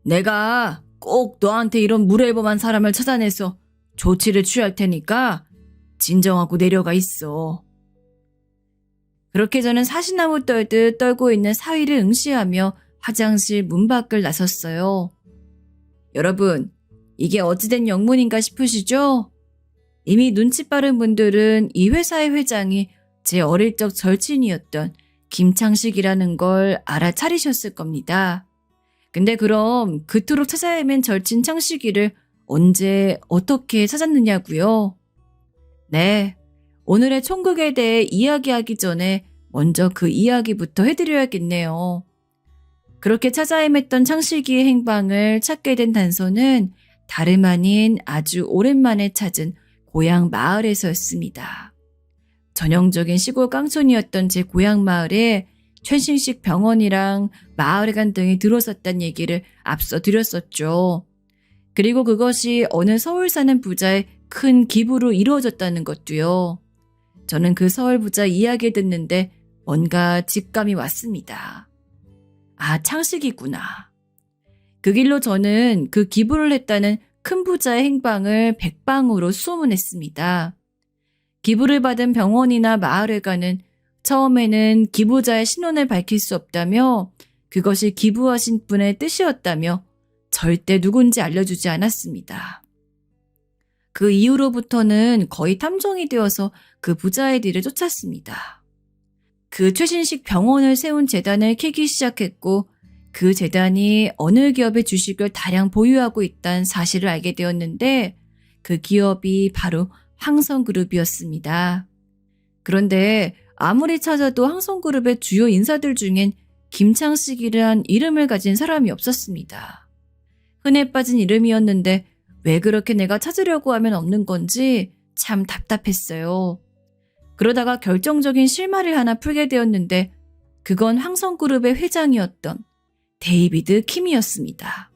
S1: 내가 꼭 너한테 이런 무례를 범한 사람을 찾아내서 조치를 취할 테니까 진정하고 내려가 있어. 그렇게 저는 사시나무 떨듯 떨고 있는 사위를 응시하며 화장실 문 밖을 나섰어요. 여러분, 이게 어찌된 영문인가 싶으시죠? 이미 눈치 빠른 분들은 이 회사의 회장이 제 어릴 적 절친이었던 김창식이라는 걸 알아차리셨을 겁니다. 근데 그럼 그토록 찾아 헤맨 절친 창식이를 언제 어떻게 찾았느냐고요? 네, 오늘의 총극에 대해 이야기하기 전에 먼저 그 이야기부터 해드려야겠네요. 그렇게 찾아 헤맸던 창식이의 행방을 찾게 된 단서는 다름 아닌 아주 오랜만에 찾은 고향 마을에서였습니다. 전형적인 시골 깡촌이었던 제 고향 마을에 최신식 병원이랑 마을회관 등이 들어섰다는 얘기를 앞서 드렸었죠. 그리고 그것이 어느 서울 사는 부자의 큰 기부로 이루어졌다는 것도요. 저는 그 서울 부자 이야기를 듣는데 뭔가 직감이 왔습니다. 아, 창식이구나. 그 길로 저는 그 기부를 했다는 큰 부자의 행방을 백방으로 수소문했습니다. 기부를 받은 병원이나 마을회관은 처음에는 기부자의 신원을 밝힐 수 없다며 그것이 기부하신 분의 뜻이었다며 절대 누군지 알려주지 않았습니다. 그 이후로부터는 거의 탐정이 되어서 그 부자의 뒤를 쫓았습니다. 그 최신식 병원을 세운 재단을 캐기 시작했고 그 재단이 어느 기업의 주식을 다량 보유하고 있다는 사실을 알게 되었는데 그 기업이 바로 황성그룹이었습니다. 그런데 아무리 찾아도 황성그룹의 주요 인사들 중엔 김창식이란 이름을 가진 사람이 없었습니다. 흔해 빠진 이름이었는데 왜 그렇게 내가 찾으려고 하면 없는 건지 참 답답했어요. 그러다가 결정적인 실마리를 하나 풀게 되었는데 그건 황성그룹의 회장이었던 데이비드 킴이었습니다.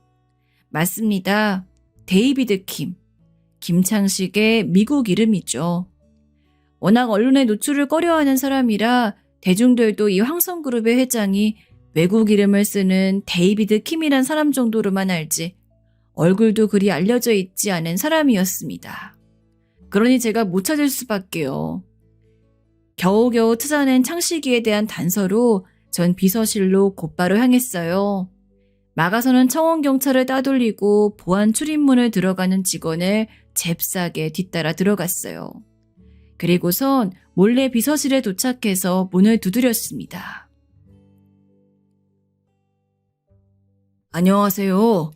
S1: 맞습니다. 데이비드 킴. 김창식의 미국 이름이죠. 워낙 언론에 노출을 꺼려하는 사람이라 대중들도 이 황성그룹의 회장이 외국 이름을 쓰는 데이비드 킴이란 사람 정도로만 알지 얼굴도 그리 알려져 있지 않은 사람이었습니다. 그러니 제가 못 찾을 수밖에요. 겨우겨우 찾아낸 창식이에 대한 단서로 전 비서실로 곧바로 향했어요. 막아서는 청원경찰을 따돌리고 보안 출입문을 들어가는 직원을 잽싸게 뒤따라 들어갔어요. 그리고선 몰래 비서실에 도착해서 문을 두드렸습니다. 안녕하세요.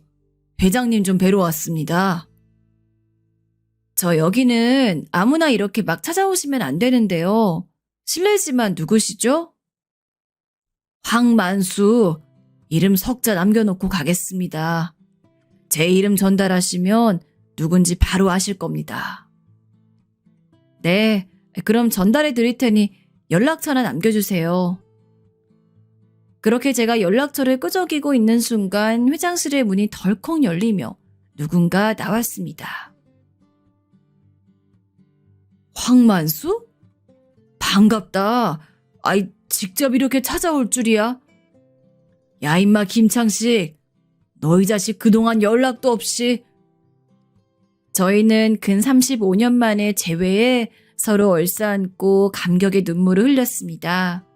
S1: 회장님 좀 뵈러 왔습니다. 저 여기는 아무나 이렇게 막 찾아오시면 안 되는데요. 실례지만 누구시죠? 황만수. 이름 석자 남겨놓고 가겠습니다. 제 이름 전달하시면 누군지 바로 아실 겁니다. 네, 그럼 전달해 드릴 테니 연락처나 남겨주세요. 그렇게 제가 연락처를 끄적이고 있는 순간 회장실의 문이 덜컥 열리며 누군가 나왔습니다. 황만수? 반갑다. 아이, 직접 이렇게 찾아올 줄이야. 야, 임마 김창식. 너희 자식 그동안 연락도 없이. 저희는 근 35년 만에 재회에 서로 얼싸안고 감격의 눈물을 흘렸습니다.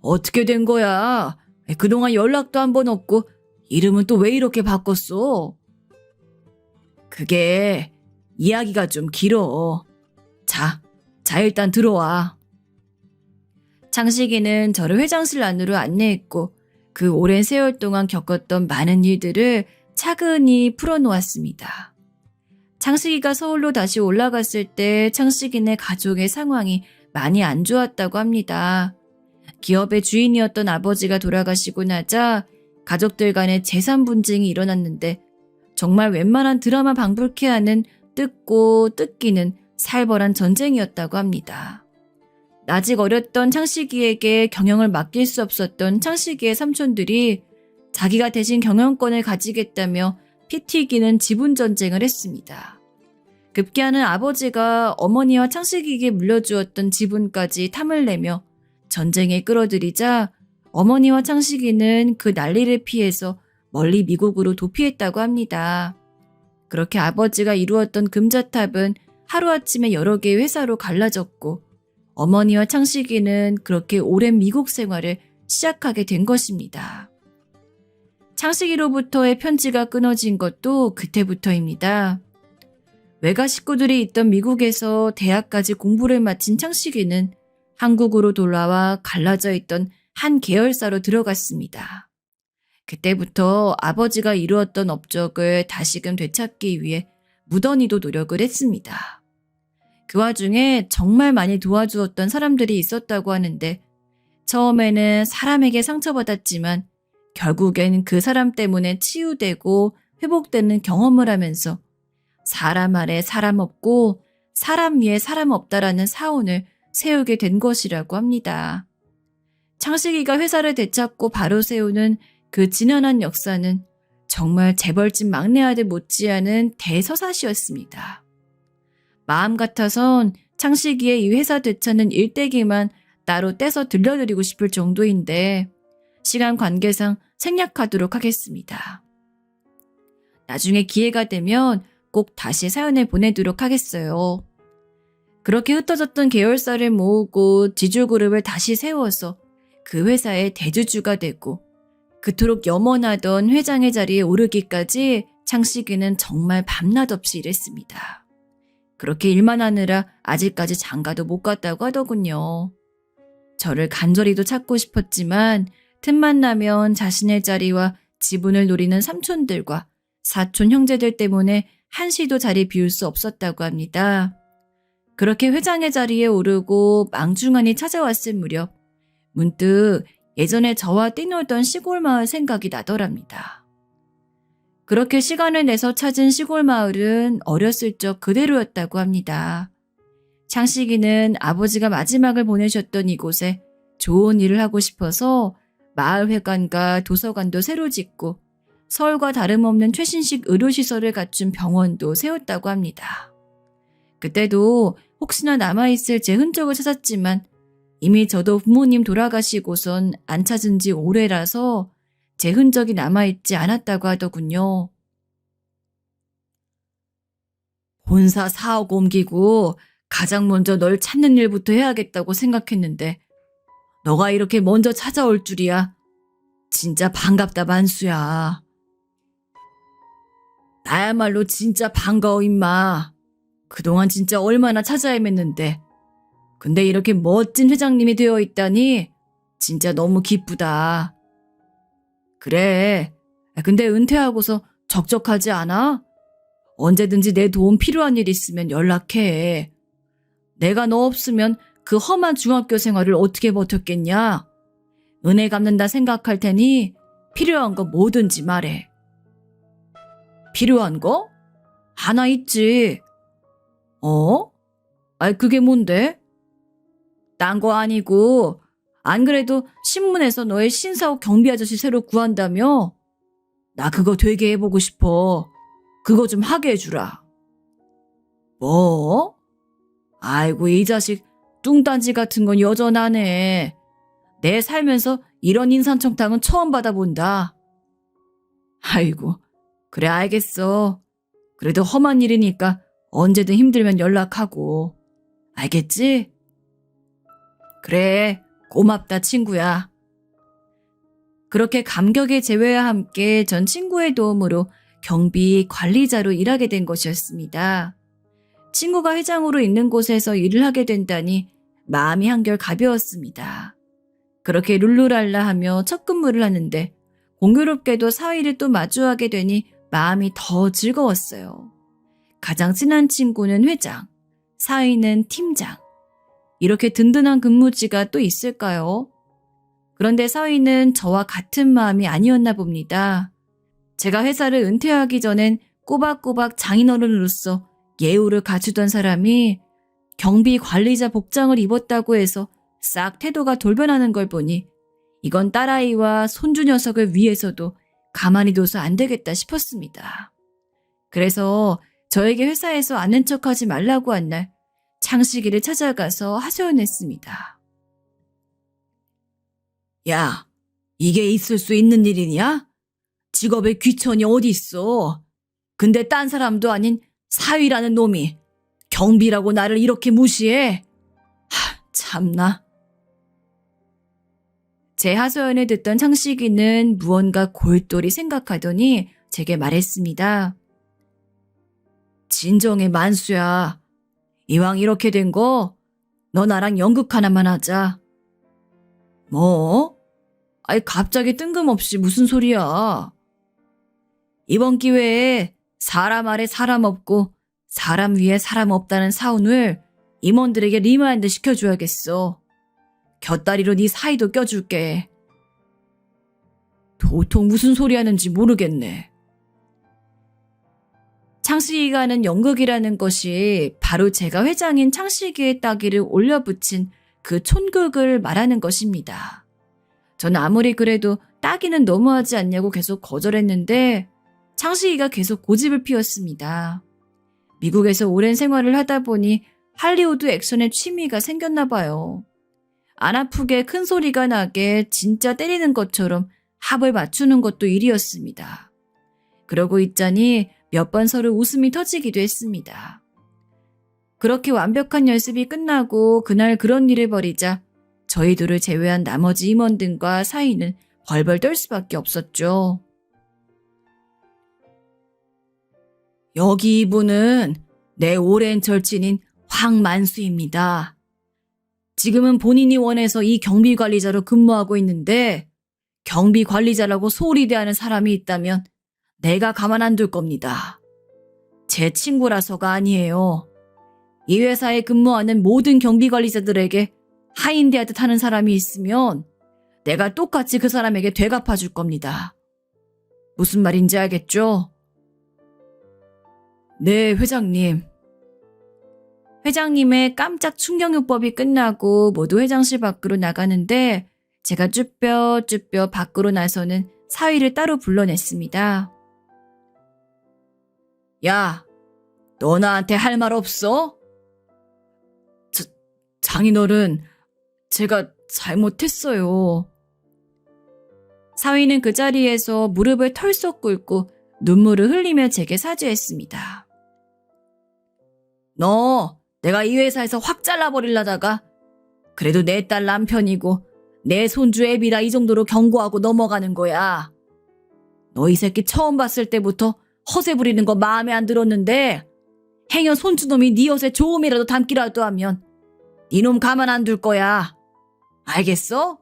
S1: 어떻게 된 거야? 그동안 연락도 한 번 없고 이름은 또 왜 이렇게 바꿨어? 그게 이야기가 좀 길어. 자 일단 들어와. 창식이는 저를 회장실 안으로 안내했고 그 오랜 세월 동안 겪었던 많은 일들을 차근히 풀어놓았습니다. 창식이가 서울로 다시 올라갔을 때 창식이네 가족의 상황이 많이 안 좋았다고 합니다. 기업의 주인이었던 아버지가 돌아가시고 나자 가족들 간의 재산 분쟁이 일어났는데 정말 웬만한 드라마 방불케 하는 뜯고 뜯기는 살벌한 전쟁이었다고 합니다. 아직 어렸던 창식이에게 경영을 맡길 수 없었던 창식이의 삼촌들이 자기가 대신 경영권을 가지겠다며 피 튀기는 지분 전쟁을 했습니다. 급기야는 아버지가 어머니와 창식이에게 물려주었던 지분까지 탐을 내며 전쟁에 끌어들이자 어머니와 창식이는 그 난리를 피해서 멀리 미국으로 도피했다고 합니다. 그렇게 아버지가 이루었던 금자탑은 하루아침에 여러 개의 회사로 갈라졌고 어머니와 창식이는 그렇게 오랜 미국 생활을 시작하게 된 것입니다. 창식이로부터의 편지가 끊어진 것도 그때부터입니다. 외가 식구들이 있던 미국에서 대학까지 공부를 마친 창식이는 한국으로 돌아와 갈라져 있던 한 계열사로 들어갔습니다. 그때부터 아버지가 이루었던 업적을 다시금 되찾기 위해 무던히도 노력을 했습니다. 그 와중에 정말 많이 도와주었던 사람들이 있었다고 하는데 처음에는 사람에게 상처받았지만 결국엔 그 사람 때문에 치유되고 회복되는 경험을 하면서 사람 아래 사람 없고 사람 위에 사람 없다라는 사원을 세우게 된 것이라고 합니다. 창식이가 회사를 되찾고 바로 세우는 그 지난한 역사는 정말 재벌집 막내 아들 못지않은 대서사시였습니다. 마음 같아선 창식이의 이 회사 되찾는 일대기만 따로 떼서 들려드리고 싶을 정도인데 시간 관계상 생략하도록 하겠습니다. 나중에 기회가 되면 꼭 다시 사연을 보내도록 하겠어요. 그렇게 흩어졌던 계열사를 모으고 지주그룹을 다시 세워서 그 회사의 대주주가 되고 그토록 염원하던 회장의 자리에 오르기까지 창식이는 정말 밤낮 없이 일했습니다. 그렇게 일만 하느라 아직까지 장가도 못 갔다고 하더군요. 저를 간절히도 찾고 싶었지만 틈만 나면 자신의 자리와 지분을 노리는 삼촌들과 사촌 형제들 때문에 한시도 자리 비울 수 없었다고 합니다. 그렇게 회장의 자리에 오르고 망중한이 찾아왔을 무렵 문득 예전에 저와 뛰놀던 시골 마을 생각이 나더랍니다. 그렇게 시간을 내서 찾은 시골 마을은 어렸을 적 그대로였다고 합니다. 창식이는 아버지가 마지막을 보내셨던 이곳에 좋은 일을 하고 싶어서 마을회관과 도서관도 새로 짓고 서울과 다름없는 최신식 의료시설을 갖춘 병원도 세웠다고 합니다. 그때도 혹시나 남아있을 제 흔적을 찾았지만 이미 저도 부모님 돌아가시고선 안 찾은 지 오래라서 제 흔적이 남아있지 않았다고 하더군요. 본사 사옥 옮기고 가장 먼저 널 찾는 일부터 해야겠다고 생각했는데 너가 이렇게 먼저 찾아올 줄이야. 진짜 반갑다 만수야. 나야말로 진짜 반가워 임마. 그동안 진짜 얼마나 찾아 헤맸는데. 근데 이렇게 멋진 회장님이 되어 있다니 진짜 너무 기쁘다. 그래. 근데 은퇴하고서 적적하지 않아? 언제든지 내 도움 필요한 일 있으면 연락해. 내가 너 없으면 그 험한 중학교 생활을 어떻게 버텼겠냐? 은혜 갚는다 생각할 테니 필요한 거 뭐든지 말해. 필요한 거? 하나 있지. 그게 뭔데? 딴 거 아니고 안 그래도 신문에서 너의 신사옥 경비 아저씨 새로 구한다며? 나 그거 되게 해보고 싶어. 그거 좀 하게 해주라. 뭐? 아이고 이 자식 뚱딴지 같은 건 여전하네. 내 살면서 이런 인사청탁은 처음 받아본다. 아이고 그래 알겠어. 그래도 험한 일이니까 언제든 힘들면 연락하고. 알겠지? 그래 고맙다 친구야. 그렇게 감격의 재회와 함께 전 친구의 도움으로 경비 관리자로 일하게 된 것이었습니다. 친구가 회장으로 있는 곳에서 일을 하게 된다니 마음이 한결 가벼웠습니다. 그렇게 룰루랄라 하며 첫 근무를 하는데 공교롭게도 사위를 또 마주하게 되니 마음이 더 즐거웠어요. 가장 친한 친구는 회장, 사위는 팀장. 이렇게 든든한 근무지가 또 있을까요? 그런데 사위는 저와 같은 마음이 아니었나 봅니다. 제가 회사를 은퇴하기 전엔 꼬박꼬박 장인어른으로서 예우를 갖추던 사람이 경비 관리자 복장을 입었다고 해서 싹 태도가 돌변하는 걸 보니 이건 딸아이와 손주 녀석을 위해서도 가만히 둬서 안 되겠다 싶었습니다. 그래서 저에게 회사에서 아는 척하지 말라고 한 날 창식이를 찾아가서 하소연했습니다. 야, 이게 있을 수 있는 일이냐? 직업에 귀천이 어디 있어? 근데 딴 사람도 아닌 사위라는 놈이 경비라고 나를 이렇게 무시해? 참나. 제 하소연을 듣던 창식이는 무언가 골똘히 생각하더니 제게 말했습니다. 진정해, 만수야. 이왕 이렇게 된 거, 너 나랑 연극 하나만 하자. 뭐? 아이, 갑자기 뜬금없이 무슨 소리야. 이번 기회에 사람 아래 사람 없고 사람 위에 사람 없다는 사운을 임원들에게 리마인드 시켜줘야겠어. 곁다리로 네 사이도 껴줄게. 도통 무슨 소리 하는지 모르겠네. 창식이가 하는 연극이라는 것이 바로 제가 회장인 창식이의 따기를 올려붙인 그 촌극을 말하는 것입니다. 전 아무리 그래도 따기는 너무하지 않냐고 계속 거절했는데 창식이가 계속 고집을 피웠습니다. 미국에서 오랜 생활을 하다 보니 할리우드 액션에 취미가 생겼나 봐요. 안 아프게 큰 소리가 나게 진짜 때리는 것처럼 합을 맞추는 것도 일이었습니다. 그러고 있자니 몇 번 서로 웃음이 터지기도 했습니다. 그렇게 완벽한 연습이 끝나고 그날 그런 일을 벌이자 저희 둘을 제외한 나머지 임원들과 사이는 벌벌 떨 수밖에 없었죠. 여기 이분은 내 오랜 절친인 황만수입니다. 지금은 본인이 원해서 이 경비관리자로 근무하고 있는데 경비관리자라고 소리대하는 사람이 있다면 내가 가만 안 둘 겁니다. 제 친구라서가 아니에요. 이 회사에 근무하는 모든 경비관리자들에게 하인대하듯 하는 사람이 있으면 내가 똑같이 그 사람에게 되갚아 줄 겁니다. 무슨 말인지 알겠죠? 네, 회장님. 회장님의 깜짝 충격요법이 끝나고 모두 회장실 밖으로 나가는데 제가 쭈뼛쭈뼛 밖으로 나서는 사위를 따로 불러냈습니다. 야, 너 나한테 할 말 없어? 장인어른, 제가 잘못했어요. 사위는 그 자리에서 무릎을 털썩 꿇고 눈물을 흘리며 제게 사죄했습니다. 너 내가 이 회사에서 확 잘라버리려다가 그래도 내 딸 남편이고 내 손주 애비라 이 정도로 경고하고 넘어가는 거야. 너 이 새끼 처음 봤을 때부터 허세 부리는 거 마음에 안 들었는데 행여 손주놈이 네 옷에 조금이라도 담기라도 하면 니놈 가만 안 둘 거야. 알겠어?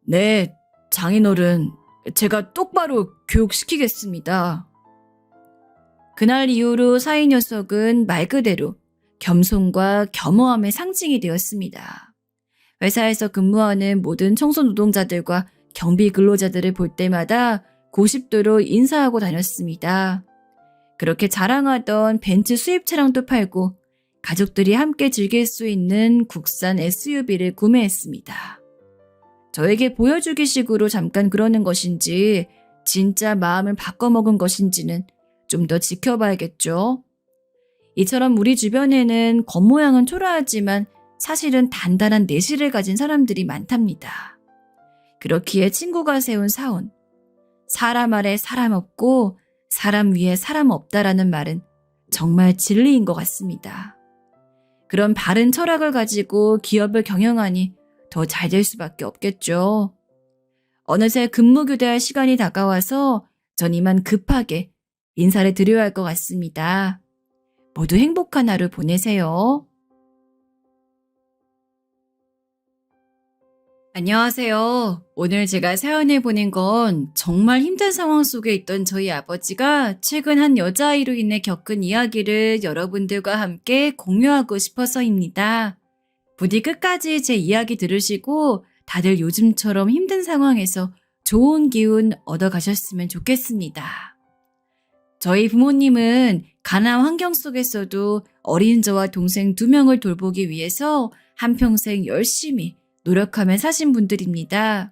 S1: 네, 장인어른. 제가 똑바로 교육시키겠습니다. 그날 이후로 사위 녀석은 말 그대로 겸손과 겸허함의 상징이 되었습니다. 회사에서 근무하는 모든 청소 노동자들과 경비 근로자들을 볼 때마다 고십도로 인사하고 다녔습니다. 그렇게 자랑하던 벤츠 수입 차량도 팔고 가족들이 함께 즐길 수 있는 국산 SUV를 구매했습니다. 저에게 보여주기식으로 잠깐 그러는 것인지 진짜 마음을 바꿔먹은 것인지는 좀 더 지켜봐야겠죠. 이처럼 우리 주변에는 겉모양은 초라하지만 사실은 단단한 내실을 가진 사람들이 많답니다. 그렇기에 친구가 세운 사온, 사람 아래 사람 없고 사람 위에 사람 없다라는 말은 정말 진리인 것 같습니다. 그런 바른 철학을 가지고 기업을 경영하니 더 잘 될 수밖에 없겠죠. 어느새 근무 교대할 시간이 다가와서 전 이만 급하게 인사를 드려야 할 것 같습니다. 모두 행복한 하루 보내세요. 안녕하세요. 오늘 제가 사연을 보낸 건 정말 힘든 상황 속에 있던 저희 아버지가 최근 한 여자아이로 인해 겪은 이야기를 여러분들과 함께 공유하고 싶어서입니다. 부디 끝까지 제 이야기 들으시고 다들 요즘처럼 힘든 상황에서 좋은 기운 얻어가셨으면 좋겠습니다. 저희 부모님은 가난한 환경 속에서도 어린 저와 동생 2명을 돌보기 위해서 한평생 열심히 노력하며 사신 분들입니다.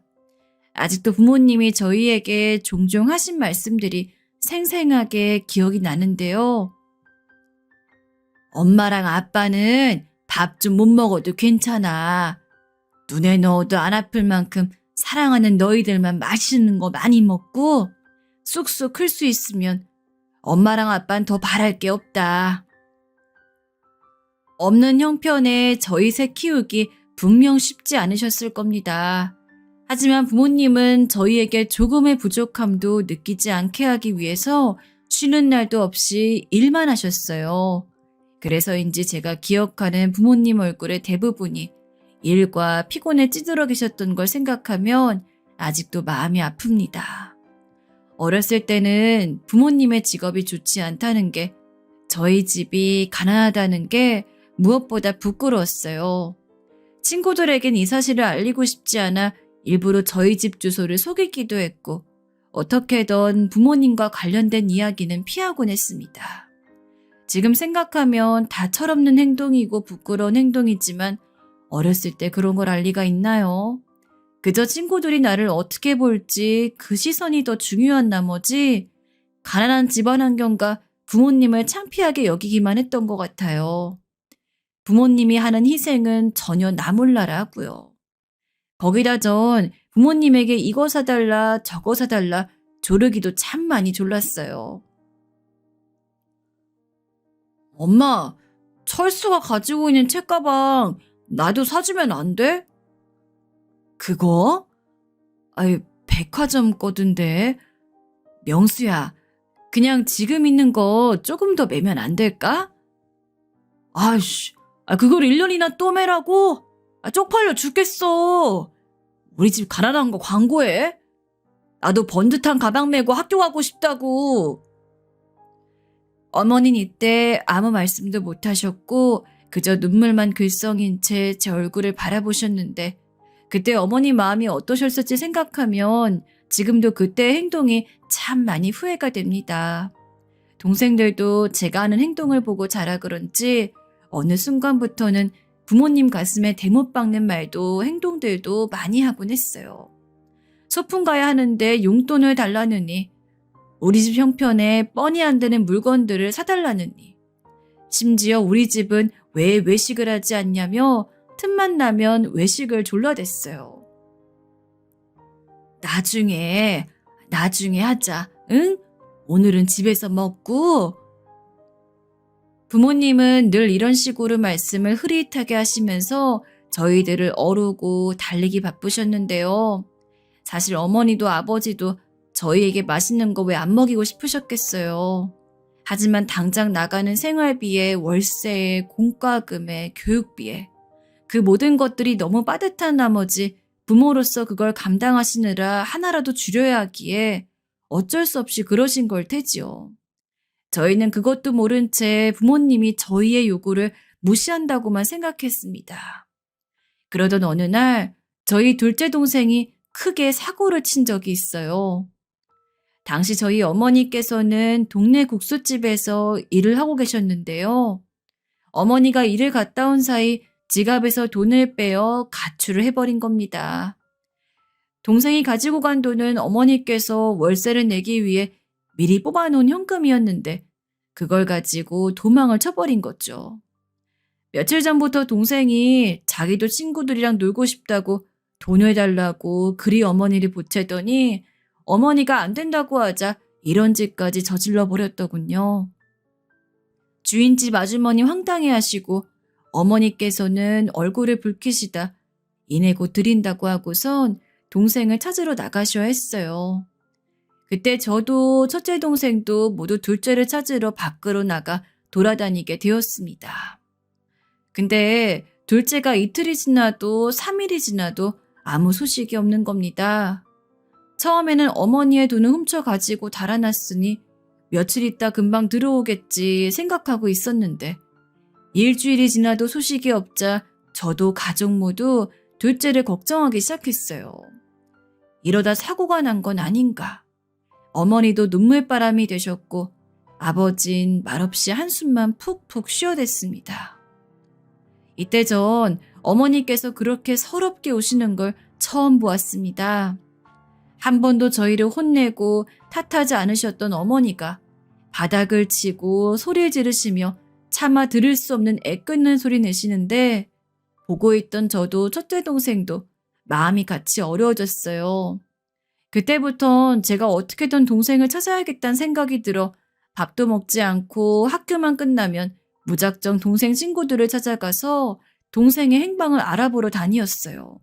S1: 아직도 부모님이 저희에게 종종 하신 말씀들이 생생하게 기억이 나는데요. 엄마랑 아빠는 밥 좀 못 먹어도 괜찮아. 눈에 넣어도 안 아플 만큼 사랑하는 너희들만 맛있는 거 많이 먹고 쑥쑥 클 수 있으면 엄마랑 아빠는 더 바랄 게 없다. 없는 형편에 저희 새 키우기 분명 쉽지 않으셨을 겁니다. 하지만 부모님은 저희에게 조금의 부족함도 느끼지 않게 하기 위해서 쉬는 날도 없이 일만 하셨어요. 그래서인지 제가 기억하는 부모님 얼굴의 대부분이 일과 피곤에 찌들어 계셨던 걸 생각하면 아직도 마음이 아픕니다. 어렸을 때는 부모님의 직업이 좋지 않다는 게, 저희 집이 가난하다는 게 무엇보다 부끄러웠어요. 친구들에겐 이 사실을 알리고 싶지 않아 일부러 저희 집 주소를 속이기도 했고, 어떻게든 부모님과 관련된 이야기는 피하곤 했습니다. 지금 생각하면 다 철없는 행동이고 부끄러운 행동이지만 어렸을 때 그런 걸 알 리가 있나요? 그저 친구들이 나를 어떻게 볼지 그 시선이 더 중요한 나머지 가난한 집안 환경과 부모님을 창피하게 여기기만 했던 것 같아요. 부모님이 하는 희생은 전혀 나 몰라라 하고요. 거기다 전 부모님에게 이거 사달라 저거 사달라 조르기도 참 많이 졸랐어요. 엄마, 철수가 가지고 있는 책가방 나도 사주면 안 돼? 그거? 아이, 백화점 거던데. 명수야, 그냥 지금 있는 거 조금 더 매면 안 될까? 아이씨, 그걸 1년이나 또 매라고? 쪽팔려 죽겠어. 우리 집 가난한 거 광고해? 나도 번듯한 가방 메고 학교 가고 싶다고. 어머니는 이때 아무 말씀도 못 하셨고 그저 눈물만 글썽인 채 제 얼굴을 바라보셨는데, 그때 어머니 마음이 어떠셨을지 생각하면 지금도 그때의 행동이 참 많이 후회가 됩니다. 동생들도 제가 하는 행동을 보고 자라 그런지 어느 순간부터는 부모님 가슴에 대못 박는 말도 행동들도 많이 하곤 했어요. 소풍 가야 하는데 용돈을 달라느니, 우리 집 형편에 뻔히 안 되는 물건들을 사달라느니, 심지어 우리 집은 왜 외식을 하지 않냐며 틈만 나면 외식을 졸라댔어요. 나중에 하자, 응? 오늘은 집에서 먹고. 부모님은 늘 이런 식으로 말씀을 흐릿하게 하시면서 저희들을 어루고 달리기 바쁘셨는데요. 사실 어머니도 아버지도 저희에게 맛있는 거 왜 안 먹이고 싶으셨겠어요. 하지만 당장 나가는 생활비에 월세에 공과금에 교육비에 그 모든 것들이 너무 빠듯한 나머지 부모로서 그걸 감당하시느라 하나라도 줄여야 하기에 어쩔 수 없이 그러신 걸 테지요. 저희는 그것도 모른 채 부모님이 저희의 요구를 무시한다고만 생각했습니다. 그러던 어느 날 저희 둘째 동생이 크게 사고를 친 적이 있어요. 당시 저희 어머니께서는 동네 국수집에서 일을 하고 계셨는데요. 어머니가 일을 갔다 온 사이 지갑에서 돈을 빼어 가출을 해버린 겁니다. 동생이 가지고 간 돈은 어머니께서 월세를 내기 위해 미리 뽑아놓은 현금이었는데 그걸 가지고 도망을 쳐버린 거죠. 며칠 전부터 동생이 자기도 친구들이랑 놀고 싶다고 돈을 달라고 그리 어머니를 보채더니 어머니가 안 된다고 하자 이런 짓까지 저질러 버렸더군요. 주인집 아주머니 황당해하시고 어머니께서는 얼굴을 붉히시다 이내 곧 드린다고 하고선 동생을 찾으러 나가셔야 했어요. 그때 저도 첫째 동생도 모두 둘째를 찾으러 밖으로 나가 돌아다니게 되었습니다. 근데 둘째가 이틀이 지나도 3일이 지나도 아무 소식이 없는 겁니다. 처음에는 어머니의 돈을 훔쳐가지고 달아났으니 며칠 있다 금방 들어오겠지 생각하고 있었는데 일주일이 지나도 소식이 없자 저도 가족 모두 둘째를 걱정하기 시작했어요. 이러다 사고가 난 건 아닌가. 어머니도 눈물바람이 되셨고 아버진 말없이 한숨만 푹푹 쉬어댔습니다. 이때 전 어머니께서 그렇게 서럽게 우시는 걸 처음 보았습니다. 한 번도 저희를 혼내고 탓하지 않으셨던 어머니가 바닥을 치고 소리를 지르시며 차마 들을 수 없는 애끓는 소리 내시는데 보고 있던 저도 첫째 동생도 마음이 같이 어려워졌어요. 그때부턴 제가 어떻게든 동생을 찾아야겠다는 생각이 들어 밥도 먹지 않고 학교만 끝나면 무작정 동생 친구들을 찾아가서 동생의 행방을 알아보러 다녔어요.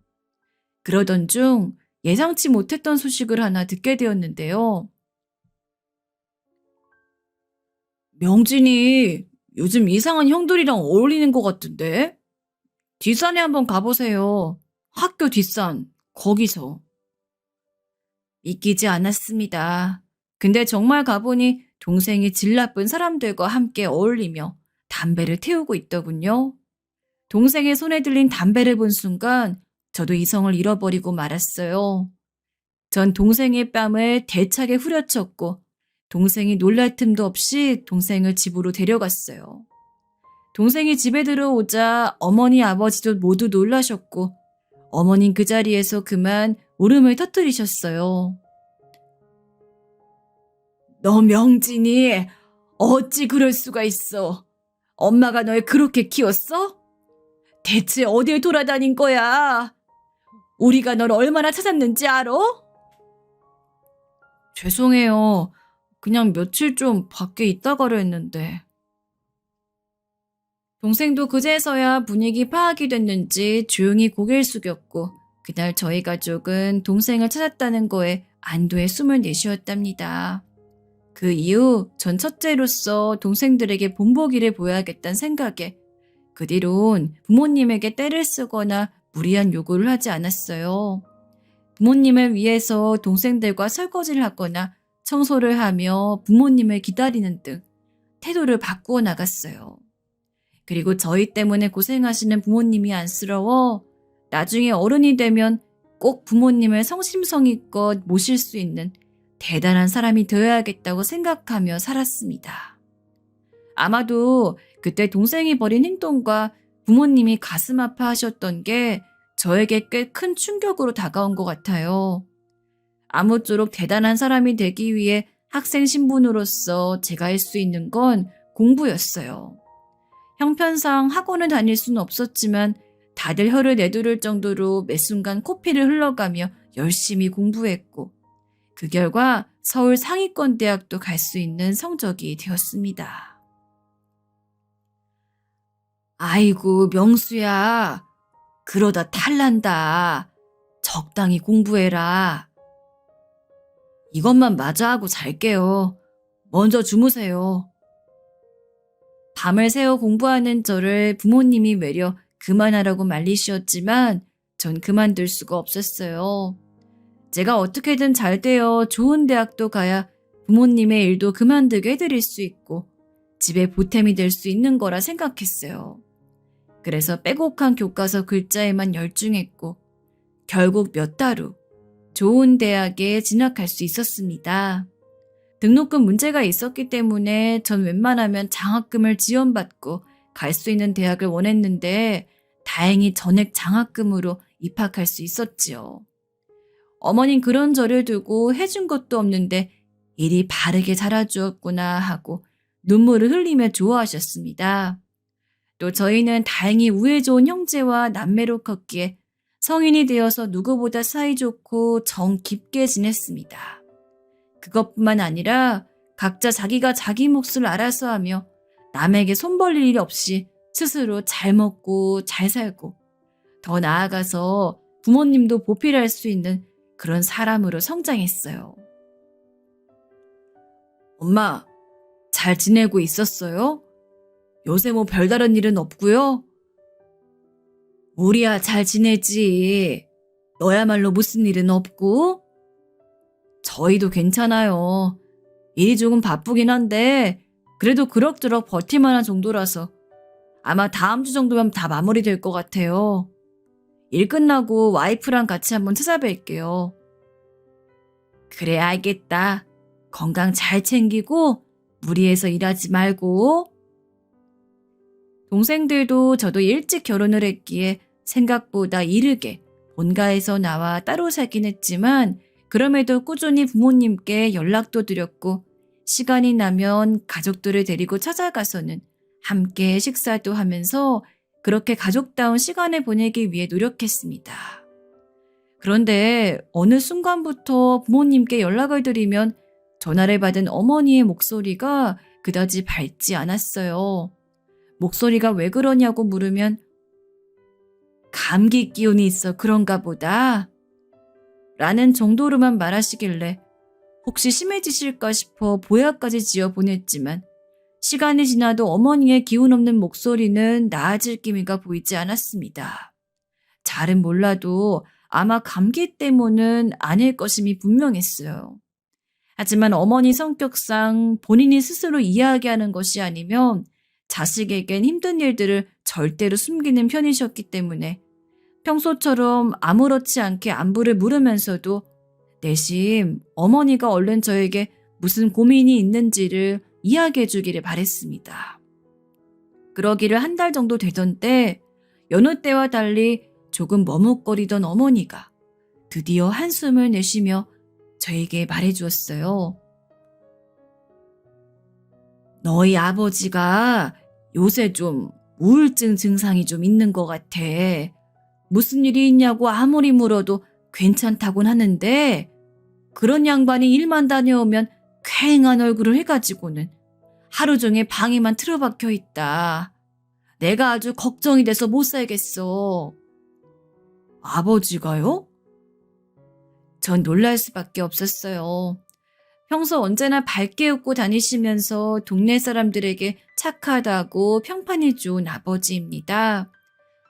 S1: 그러던 중 예상치 못했던 소식을 하나 듣게 되었는데요. 명진이 요즘 이상한 형들이랑 어울리는 것 같은데? 뒷산에 한번 가보세요. 학교 뒷산, 거기서. 믿기지 않았습니다. 근데 정말 가보니 동생이 질 나쁜 사람들과 함께 어울리며 담배를 태우고 있더군요. 동생의 손에 들린 담배를 본 순간 저도 이성을 잃어버리고 말았어요. 전 동생의 뺨을 대차게 후려쳤고 동생이 놀랄 틈도 없이 동생을 집으로 데려갔어요. 동생이 집에 들어오자 어머니 아버지도 모두 놀라셨고 어머닌 그 자리에서 그만 울음을 터뜨리셨어요. 너 명진이 어찌 그럴 수가 있어? 엄마가 널 그렇게 키웠어? 대체 어딜 돌아다닌 거야? 우리가 널 얼마나 찾았는지 알아? 죄송해요. 그냥 며칠 좀 밖에 있다가려 했는데. 동생도 그제서야 분위기 파악이 됐는지 조용히 고개를 숙였고 그날 저희 가족은 동생을 찾았다는 거에 안도의 숨을 내쉬었답니다. 그 이후 전 첫째로서 동생들에게 본보기를 보여야겠다는 생각에 그 뒤론 부모님에게 떼를 쓰거나 무리한 요구를 하지 않았어요. 부모님을 위해서 동생들과 설거지를 하거나 청소를 하며 부모님을 기다리는 등 태도를 바꾸어 나갔어요. 그리고 저희 때문에 고생하시는 부모님이 안쓰러워 나중에 어른이 되면 꼭 부모님을 성심성의껏 모실 수 있는 대단한 사람이 되어야겠다고 생각하며 살았습니다. 아마도 그때 동생이 벌인 행동과 부모님이 가슴 아파하셨던 게 저에게 꽤 큰 충격으로 다가온 것 같아요. 아무쪼록 대단한 사람이 되기 위해 학생 신분으로서 제가 할 수 있는 건 공부였어요. 형편상 학원을 다닐 수는 없었지만 다들 혀를 내두를 정도로 매 순간 코피를 흘러가며 열심히 공부했고 그 결과 서울 상위권 대학도 갈 수 있는 성적이 되었습니다. 아이고 명수야, 그러다 탈난다. 적당히 공부해라. 이것만 마저 하고 잘게요. 먼저 주무세요. 밤을 새워 공부하는 저를 부모님이 외려 그만하라고 말리시었지만 전 그만둘 수가 없었어요. 제가 어떻게든 잘 되어 좋은 대학도 가야 부모님의 일도 그만두게 해드릴 수 있고 집에 보탬이 될 수 있는 거라 생각했어요. 그래서 빼곡한 교과서 글자에만 열중했고 결국 몇 달 후 좋은 대학에 진학할 수 있었습니다. 등록금 문제가 있었기 때문에 전 웬만하면 장학금을 지원받고 갈 수 있는 대학을 원했는데 다행히 전액 장학금으로 입학할 수 있었지요. 어머닌 그런 저를 두고 해준 것도 없는데 일이 바르게 자라주었구나 하고 눈물을 흘리며 좋아하셨습니다. 또 저희는 다행히 우애 좋은 형제와 남매로 컸기에 성인이 되어서 누구보다 사이좋고 정 깊게 지냈습니다. 그것뿐만 아니라 각자 자기가 자기 몫을 알아서 하며 남에게 손 벌릴 일 없이 스스로 잘 먹고 잘 살고 더 나아가서 부모님도 보필할 수 있는 그런 사람으로 성장했어요. 엄마, 잘 지내고 있었어요? 요새 뭐 별다른 일은 없고요? 우리야 잘 지내지. 너야말로 무슨 일은 없고? 저희도 괜찮아요. 일이 조금 바쁘긴 한데 그래도 그럭저럭 버틸만한 정도라서 아마 다음 주 정도면 다 마무리될 것 같아요. 일 끝나고 와이프랑 같이 한번 찾아뵐게요. 그래 알겠다. 건강 잘 챙기고 무리해서 일하지 말고. 동생들도 저도 일찍 결혼을 했기에 생각보다 이르게 본가에서 나와 따로 살긴 했지만 그럼에도 꾸준히 부모님께 연락도 드렸고 시간이 나면 가족들을 데리고 찾아가서는 함께 식사도 하면서 그렇게 가족다운 시간을 보내기 위해 노력했습니다. 그런데 어느 순간부터 부모님께 연락을 드리면 전화를 받은 어머니의 목소리가 그다지 밝지 않았어요. 목소리가 왜 그러냐고 물으면 감기 기운이 있어 그런가 보다 라는 정도로만 말하시길래 혹시 심해지실까 싶어 보약까지 지어 보냈지만 시간이 지나도 어머니의 기운 없는 목소리는 나아질 기미가 보이지 않았습니다. 잘은 몰라도 아마 감기 때문은 아닐 것임이 분명했어요. 하지만 어머니 성격상 본인이 스스로 이야기하는 것이 아니면 자식에겐 힘든 일들을 절대로 숨기는 편이셨기 때문에 평소처럼 아무렇지 않게 안부를 물으면서도 내심 어머니가 얼른 저에게 무슨 고민이 있는지를 이야기해 주기를 바랬습니다. 그러기를 한 달 정도 되던 때 여느 때와 달리 조금 머뭇거리던 어머니가 드디어 한숨을 내쉬며 저에게 말해 주었어요. 너희 아버지가 요새 좀 우울증 증상이 좀 있는 것 같아. 무슨 일이 있냐고 아무리 물어도 괜찮다곤 하는데 그런 양반이 일만 다녀오면 쾌행한 얼굴을 해가지고는 하루 종일 방에만 틀어박혀 있다. 내가 아주 걱정이 돼서 못 살겠어. 아버지가요? 전 놀랄 수밖에 없었어요. 평소 언제나 밝게 웃고 다니시면서 동네 사람들에게 착하다고 평판이 좋은 아버지입니다.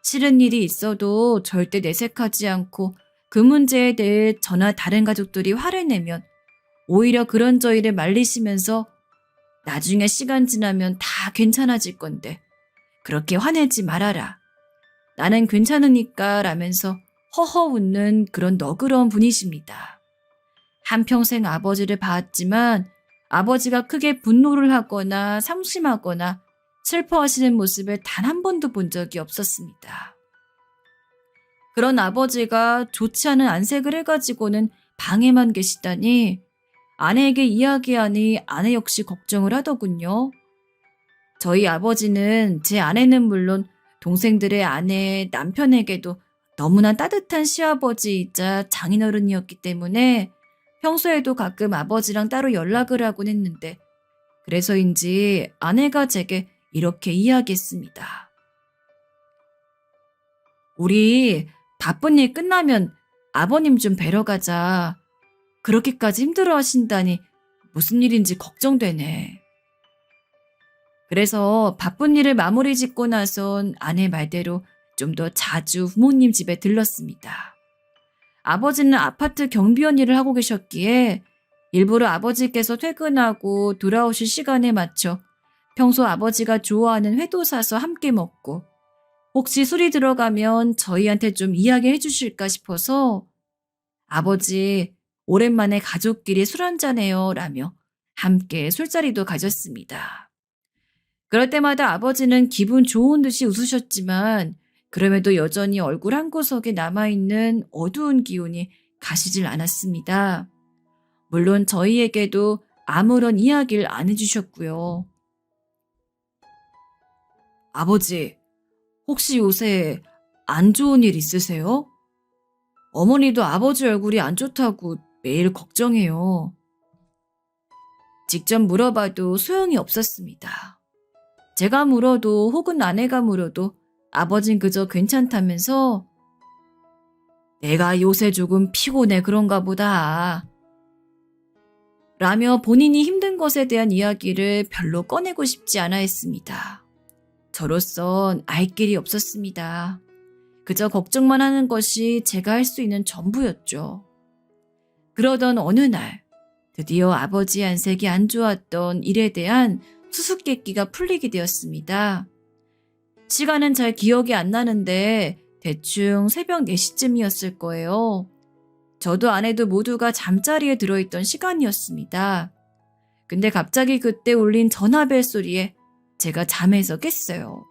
S1: 싫은 일이 있어도 절대 내색하지 않고 그 문제에 대해 저나 다른 가족들이 화를 내면 오히려 그런 저희를 말리시면서 나중에 시간 지나면 다 괜찮아질 건데 그렇게 화내지 말아라. 나는 괜찮으니까 라면서 허허 웃는 그런 너그러운 분이십니다. 한평생 아버지를 봐왔지만 아버지가 크게 분노를 하거나 상심하거나 슬퍼하시는 모습을 단 한 번도 본 적이 없었습니다. 그런 아버지가 좋지 않은 안색을 해가지고는 방에만 계시다니 아내에게 이야기하니 아내 역시 걱정을 하더군요. 저희 아버지는 제 아내는 물론 동생들의 아내, 남편에게도 너무나 따뜻한 시아버지이자 장인어른이었기 때문에 평소에도 가끔 아버지랑 따로 연락을 하곤 했는데 그래서인지 아내가 제게 이렇게 이야기했습니다. 우리 바쁜 일 끝나면 아버님 좀 뵈러 가자. 그렇게까지 힘들어 하신다니 무슨 일인지 걱정되네. 그래서 바쁜 일을 마무리 짓고 나선 아내 말대로 좀 더 자주 부모님 집에 들렀습니다. 아버지는 아파트 경비원 일을 하고 계셨기에 일부러 아버지께서 퇴근하고 돌아오실 시간에 맞춰 평소 아버지가 좋아하는 회도 사서 함께 먹고 혹시 술이 들어가면 저희한테 좀 이야기해 주실까 싶어서 아버지 오랜만에 가족끼리 술 한잔해요 라며 함께 술자리도 가졌습니다. 그럴 때마다 아버지는 기분 좋은 듯이 웃으셨지만 그럼에도 여전히 얼굴 한구석에 남아있는 어두운 기운이 가시질 않았습니다. 물론 저희에게도 아무런 이야기를 안 해주셨고요. 아버지, 혹시 요새 안 좋은 일 있으세요? 어머니도 아버지 얼굴이 안 좋다고 매일 걱정해요. 직접 물어봐도 소용이 없었습니다. 제가 물어도 혹은 아내가 물어도 아버진 그저 괜찮다면서 내가 요새 조금 피곤해 그런가 보다 라며 본인이 힘든 것에 대한 이야기를 별로 꺼내고 싶지 않아 했습니다. 저로선 알 길이 없었습니다. 그저 걱정만 하는 것이 제가 할 수 있는 전부였죠. 그러던 어느 날 드디어 아버지의 안색이 안 좋았던 일에 대한 수수께끼가 풀리게 되었습니다. 시간은 잘 기억이 안 나는데 대충 새벽 4시쯤이었을 거예요. 저도 아내도 모두가 잠자리에 들어있던 시간이었습니다. 근데 갑자기 그때 울린 전화벨 소리에 제가 잠에서 깼어요.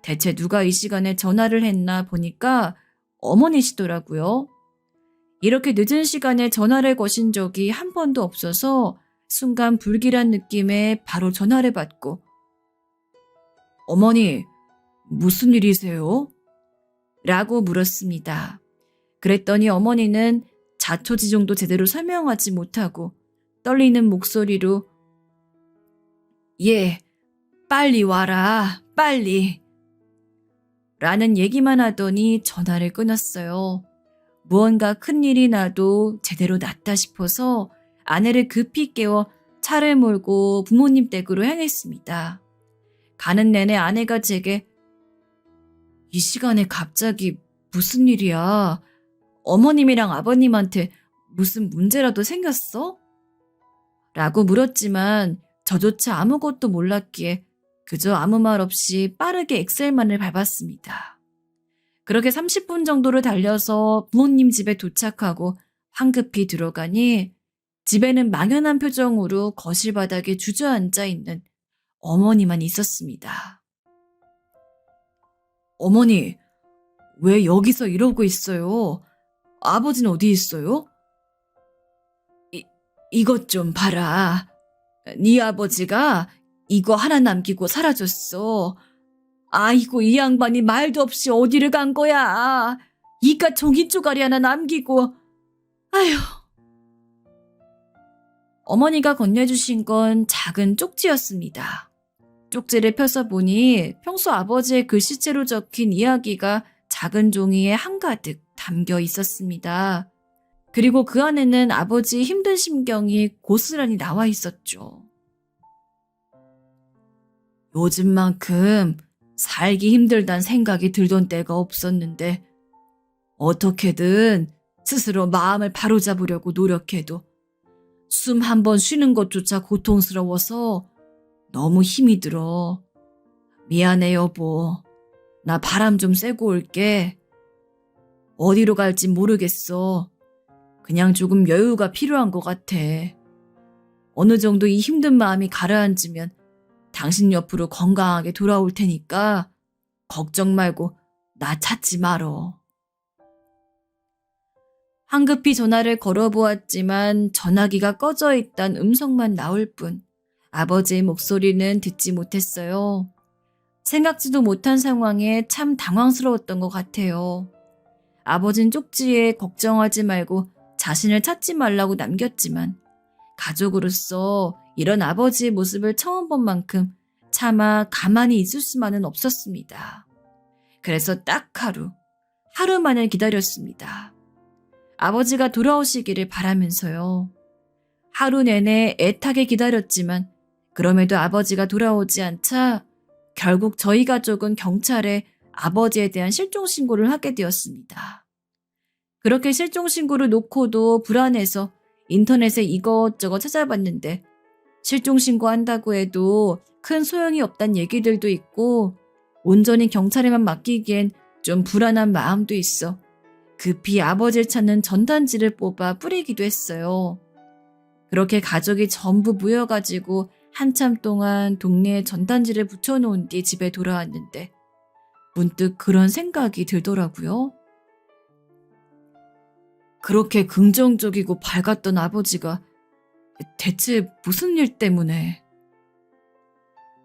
S1: 대체 누가 이 시간에 전화를 했나 보니까 어머니시더라고요. 이렇게 늦은 시간에 전화를 거신 적이 한 번도 없어서 순간 불길한 느낌에 바로 전화를 받고 어머니, 무슨 일이세요? 라고 물었습니다. 그랬더니 어머니는 자초지종도 제대로 설명하지 못하고 떨리는 목소리로 예, 빨리 와라, 빨리. 라는 얘기만 하더니 전화를 끊었어요. 무언가 큰일이 나도 제대로 났다 싶어서 아내를 급히 깨워 차를 몰고 부모님 댁으로 향했습니다. 가는 내내 아내가 제게 이 시간에 갑자기 무슨 일이야? 어머님이랑 아버님한테 무슨 문제라도 생겼어? 라고 물었지만 저조차 아무것도 몰랐기에 그저 아무 말 없이 빠르게 엑셀만을 밟았습니다. 그렇게 30분 정도를 달려서 부모님 집에 도착하고 황급히 들어가니 집에는 망연한 표정으로 거실 바닥에 주저앉아 있는 어머니만 있었습니다. 어머니, 왜 여기서 이러고 있어요? 아버지는 어디 있어요? 이것 좀 봐라. 네 아버지가 이거 하나 남기고 사라졌어. 아이고, 이 양반이 말도 없이 어디를 간 거야. 이깟 종이 쪼가리 하나 남기고. 아휴. 어머니가 건네주신 건 작은 쪽지였습니다. 쪽지를 펴서 보니 평소 아버지의 글씨체로 적힌 이야기가 작은 종이에 한가득 담겨 있었습니다. 그리고 그 안에는 아버지의 힘든 심경이 고스란히 나와 있었죠. 요즘만큼 살기 힘들단 생각이 들던 때가 없었는데 어떻게든 스스로 마음을 바로잡으려고 노력해도 숨 한 번 쉬는 것조차 고통스러워서 너무 힘이 들어. 미안해 여보. 나 바람 좀 쐬고 올게. 어디로 갈진 모르겠어. 그냥 조금 여유가 필요한 것 같아. 어느 정도 이 힘든 마음이 가라앉으면 당신 옆으로 건강하게 돌아올 테니까 걱정 말고 나 찾지 말어. 황급히 전화를 걸어보았지만 전화기가 꺼져 있단 음성만 나올 뿐 아버지의 목소리는 듣지 못했어요. 생각지도 못한 상황에 참 당황스러웠던 것 같아요. 아버진 쪽지에 걱정하지 말고 자신을 찾지 말라고 남겼지만 가족으로서 이런 아버지의 모습을 처음 본 만큼 차마 가만히 있을 수만은 없었습니다. 그래서 딱 하루만을 기다렸습니다. 아버지가 돌아오시기를 바라면서요. 하루 내내 애타게 기다렸지만 그럼에도 아버지가 돌아오지 않자 결국 저희 가족은 경찰에 아버지에 대한 실종신고를 하게 되었습니다. 그렇게 실종신고를 놓고도 불안해서 인터넷에 이것저것 찾아봤는데 실종신고한다고 해도 큰 소용이 없단 얘기들도 있고 온전히 경찰에만 맡기기엔 좀 불안한 마음도 있어 급히 아버지를 찾는 전단지를 뽑아 뿌리기도 했어요. 그렇게 가족이 전부 모여가지고 한참 동안 동네에 전단지를 붙여놓은 뒤 집에 돌아왔는데 문득 그런 생각이 들더라고요. 그렇게 긍정적이고 밝았던 아버지가 대체 무슨 일 때문에?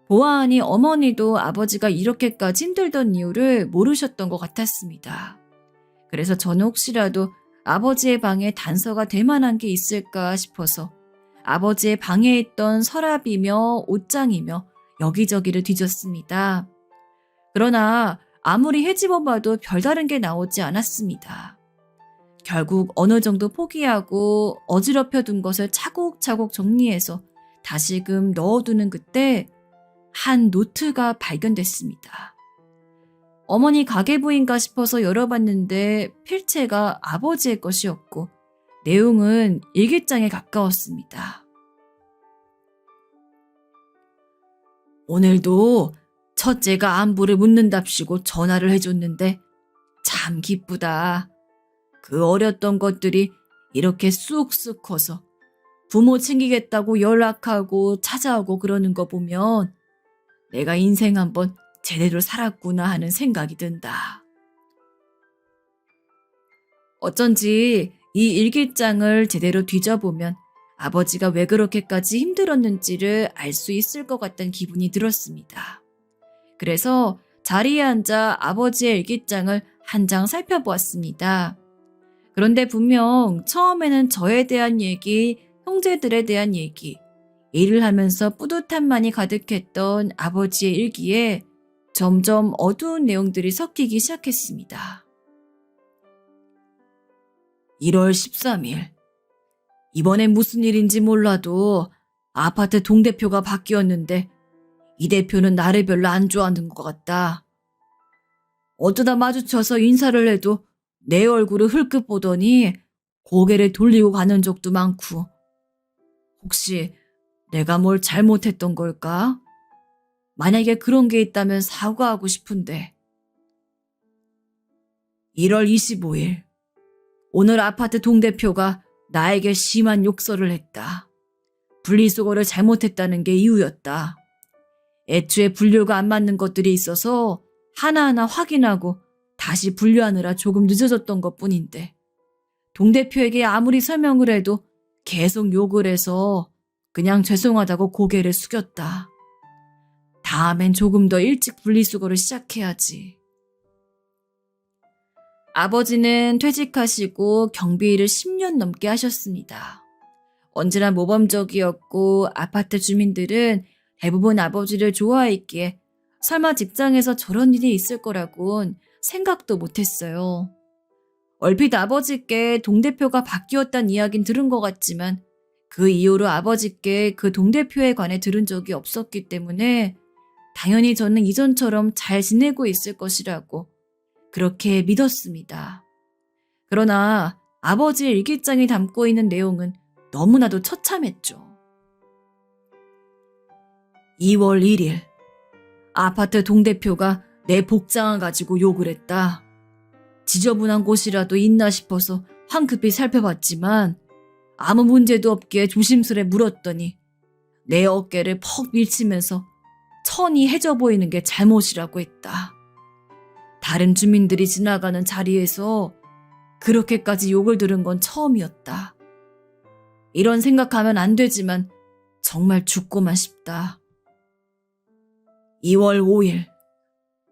S1: 보아하니 어머니도 아버지가 이렇게까지 힘들던 이유를 모르셨던 것 같았습니다. 그래서 저는 혹시라도 아버지의 방에 단서가 될 만한 게 있을까 싶어서 아버지의 방에 있던 서랍이며 옷장이며 여기저기를 뒤졌습니다. 그러나 아무리 헤집어봐도 별다른 게 나오지 않았습니다. 결국 어느 정도 포기하고 어지럽혀 둔 것을 차곡차곡 정리해서 다시금 넣어두는 그때 한 노트가 발견됐습니다. 어머니 가계부인가 싶어서 열어봤는데 필체가 아버지의 것이었고 내용은 일기장에 가까웠습니다. 오늘도 첫째가 안부를 묻는답시고 전화를 해줬는데 참 기쁘다. 그 어렸던 것들이 이렇게 쑥쑥 커서 부모 챙기겠다고 연락하고 찾아오고 그러는 거 보면 내가 인생 한번 제대로 살았구나 하는 생각이 든다. 어쩐지 이 일기장을 제대로 뒤져보면 아버지가 왜 그렇게까지 힘들었는지를 알 수 있을 것 같다는 기분이 들었습니다. 그래서 자리에 앉아 아버지의 일기장을 한 장 살펴보았습니다. 그런데 분명 처음에는 저에 대한 얘기, 형제들에 대한 얘기, 일을 하면서 뿌듯함만이 가득했던 아버지의 일기에 점점 어두운 내용들이 섞이기 시작했습니다. 1월 13일. 이번엔 무슨 일인지 몰라도 아파트 동대표가 바뀌었는데 이 대표는 나를 별로 안 좋아하는 것 같다. 어쩌다 마주쳐서 인사를 해도 내 얼굴을 흘끗 보더니 고개를 돌리고 가는 적도 많고. 혹시 내가 뭘 잘못했던 걸까? 만약에 그런 게 있다면 사과하고 싶은데. 1월 25일. 오늘 아파트 동대표가 나에게 심한 욕설을 했다. 분리수거를 잘못했다는 게 이유였다. 애초에 분류가 안 맞는 것들이 있어서 하나하나 확인하고 다시 분류하느라 조금 늦어졌던 것뿐인데 동대표에게 아무리 설명을 해도 계속 욕을 해서 그냥 죄송하다고 고개를 숙였다. 다음엔 조금 더 일찍 분리수거를 시작해야지. 아버지는 퇴직하시고 경비 일을 10년 넘게 하셨습니다. 언제나 모범적이었고 아파트 주민들은 대부분 아버지를 좋아했기에 설마 직장에서 저런 일이 있을 거라곤 생각도 못했어요. 얼핏 아버지께 동대표가 바뀌었다는 이야기는 들은 것 같지만 그 이후로 아버지께 그 동대표에 관해 들은 적이 없었기 때문에 당연히 저는 이전처럼 잘 지내고 있을 것이라고 그렇게 믿었습니다. 그러나 아버지의 일기장이 담고 있는 내용은 너무나도 처참했죠. 2월 1일 아파트 동대표가 내 복장을 가지고 욕을 했다. 지저분한 곳이라도 있나 싶어서 황급히 살펴봤지만 아무 문제도 없기에 조심스레 물었더니 내 어깨를 퍽 밀치면서 천이 해져 보이는 게 잘못이라고 했다. 다른 주민들이 지나가는 자리에서 그렇게까지 욕을 들은 건 처음이었다. 이런 생각하면 안 되지만 정말 죽고만 싶다. 2월 5일.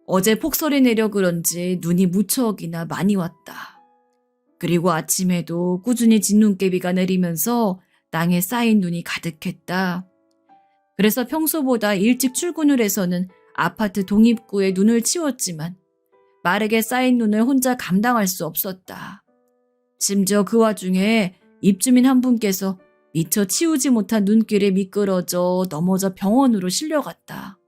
S1: 어제 폭설이 내려 그런지 눈이 무척이나 많이 왔다. 그리고 아침에도 꾸준히 진눈깨비가 내리면서 땅에 쌓인 눈이 가득했다. 그래서 평소보다 일찍 출근을 해서는 아파트 동입구에 눈을 치웠지만 마르게 쌓인 눈을 혼자 감당할 수 없었다. 심지어 그 와중에 입주민 한 분께서 미처 치우지 못한 눈길에 미끄러져 넘어져 병원으로 실려갔다.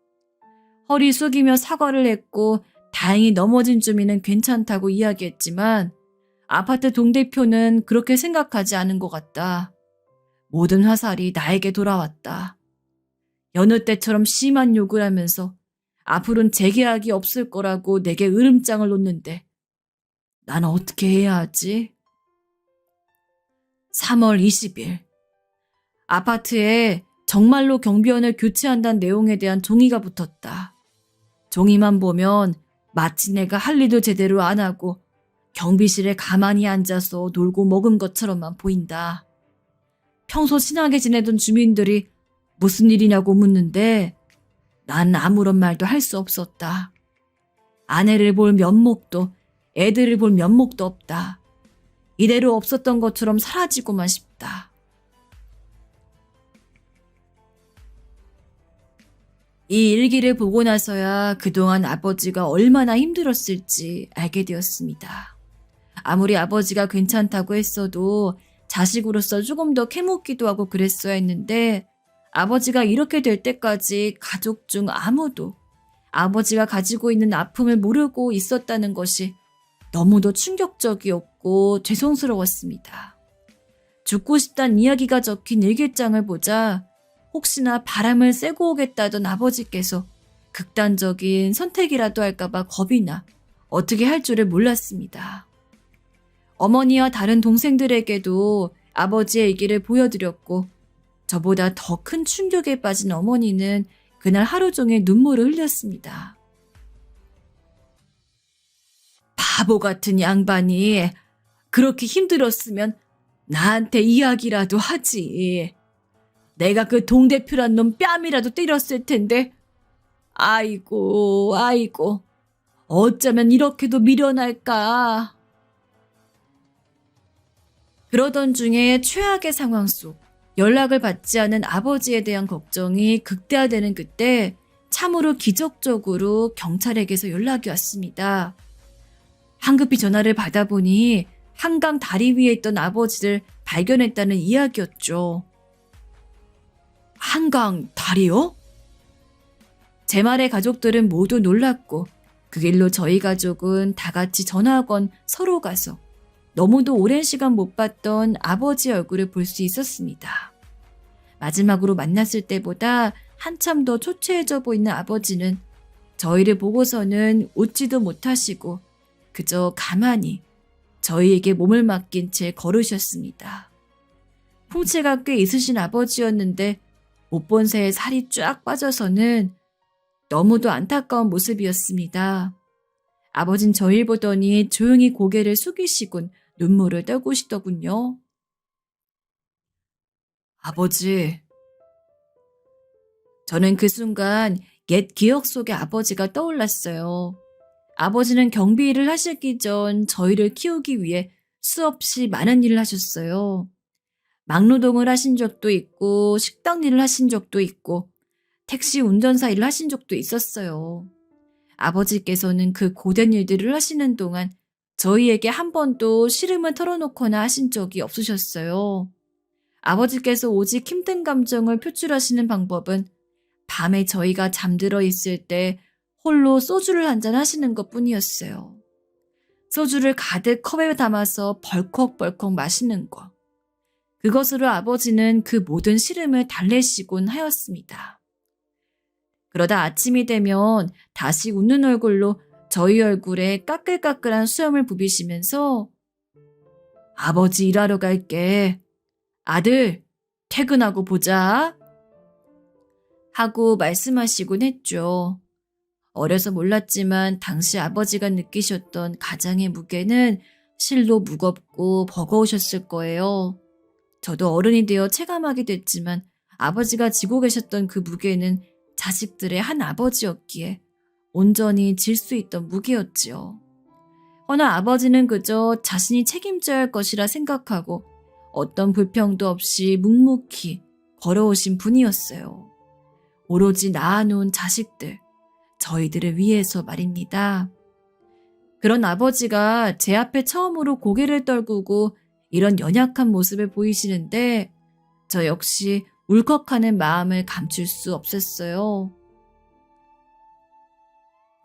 S1: 허리 숙이며 사과를 했고 다행히 넘어진 주민은 괜찮다고 이야기했지만 아파트 동대표는 그렇게 생각하지 않은 것 같다. 모든 화살이 나에게 돌아왔다. 여느 때처럼 심한 욕을 하면서 앞으로는 재계약이 없을 거라고 내게 으름장을 놓는데 난 어떻게 해야 하지? 3월 20일. 아파트에 정말로 경비원을 교체한다는 내용에 대한 종이가 붙었다. 종이만 보면 마치 내가 할 일도 제대로 안 하고 경비실에 가만히 앉아서 놀고 먹은 것처럼만 보인다. 평소 친하게 지내던 주민들이 무슨 일이냐고 묻는데 난 아무런 말도 할 수 없었다. 아내를 볼 면목도 애들을 볼 면목도 없다. 이대로 없었던 것처럼 사라지고만 싶다. 이 일기를 보고 나서야 그동안 아버지가 얼마나 힘들었을지 알게 되었습니다. 아무리 아버지가 괜찮다고 했어도 자식으로서 조금 더 캐묻기도 하고 그랬어야 했는데 아버지가 이렇게 될 때까지 가족 중 아무도 아버지가 가지고 있는 아픔을 모르고 있었다는 것이 너무도 충격적이었고 죄송스러웠습니다. 죽고 싶다는 이야기가 적힌 일기장을 보자 혹시나 바람을 쐬고 오겠다던 아버지께서 극단적인 선택이라도 할까봐 겁이 나 어떻게 할 줄을 몰랐습니다. 어머니와 다른 동생들에게도 아버지의 일기를 보여드렸고 저보다 더 큰 충격에 빠진 어머니는 그날 하루 종일 눈물을 흘렸습니다. 바보 같은 양반이 그렇게 힘들었으면 나한테 이야기라도 하지. 내가 그 동대표란 놈 뺨이라도 때렸을 텐데. 아이고 아이고 어쩌면 이렇게도 미련할까. 그러던 중에 최악의 상황 속 연락을 받지 않은 아버지에 대한 걱정이 극대화되는 그때 참으로 기적적으로 경찰에게서 연락이 왔습니다. 황급히 전화를 받아보니 한강 다리 위에 있던 아버지를 발견했다는 이야기였죠. 한강 다리요? 제 말에 가족들은 모두 놀랐고 그 길로 저희 가족은 다 같이 전학원 서로 가서 너무도 오랜 시간 못 봤던 아버지 얼굴을 볼 수 있었습니다. 마지막으로 만났을 때보다 한참 더 초췌해져 보이는 아버지는 저희를 보고서는 웃지도 못하시고 그저 가만히 저희에게 몸을 맡긴 채 걸으셨습니다. 풍채가 꽤 있으신 아버지였는데 못 본 새에 살이 쫙 빠져서는 너무도 안타까운 모습이었습니다. 아버진 저희 보더니 조용히 고개를 숙이시곤 눈물을 떨구시더군요. 아버지. 저는 그 순간 옛 기억 속의 아버지가 떠올랐어요. 아버지는 경비 일을 하시기 전 저희를 키우기 위해 수없이 많은 일을 하셨어요. 막노동을 하신 적도 있고 식당 일을 하신 적도 있고 택시 운전사 일을 하신 적도 있었어요. 아버지께서는 그 고된 일들을 하시는 동안 저희에게 한 번도 시름을 털어놓거나 하신 적이 없으셨어요. 아버지께서 오직 힘든 감정을 표출하시는 방법은 밤에 저희가 잠들어 있을 때 홀로 소주를 한잔 하시는 것 뿐이었어요. 소주를 가득 컵에 담아서 벌컥벌컥 마시는 것. 그것으로 아버지는 그 모든 시름을 달래시곤 하였습니다. 그러다 아침이 되면 다시 웃는 얼굴로 저희 얼굴에 까끌까끌한 수염을 부비시면서 아버지 일하러 갈게. 아들, 퇴근하고 보자. 하고 말씀하시곤 했죠. 어려서 몰랐지만 당시 아버지가 느끼셨던 가장의 무게는 실로 무겁고 버거우셨을 거예요. 저도 어른이 되어 체감하게 됐지만 아버지가 지고 계셨던 그 무게는 자식들의 한 아버지였기에 온전히 질 수 있던 무게였지요. 허나 아버지는 그저 자신이 책임져야 할 것이라 생각하고 어떤 불평도 없이 묵묵히 걸어오신 분이었어요. 오로지 낳아놓은 자식들, 저희들을 위해서 말입니다. 그런 아버지가 제 앞에 처음으로 고개를 떨구고 이런 연약한 모습을 보이시는데 저 역시 울컥하는 마음을 감출 수 없었어요.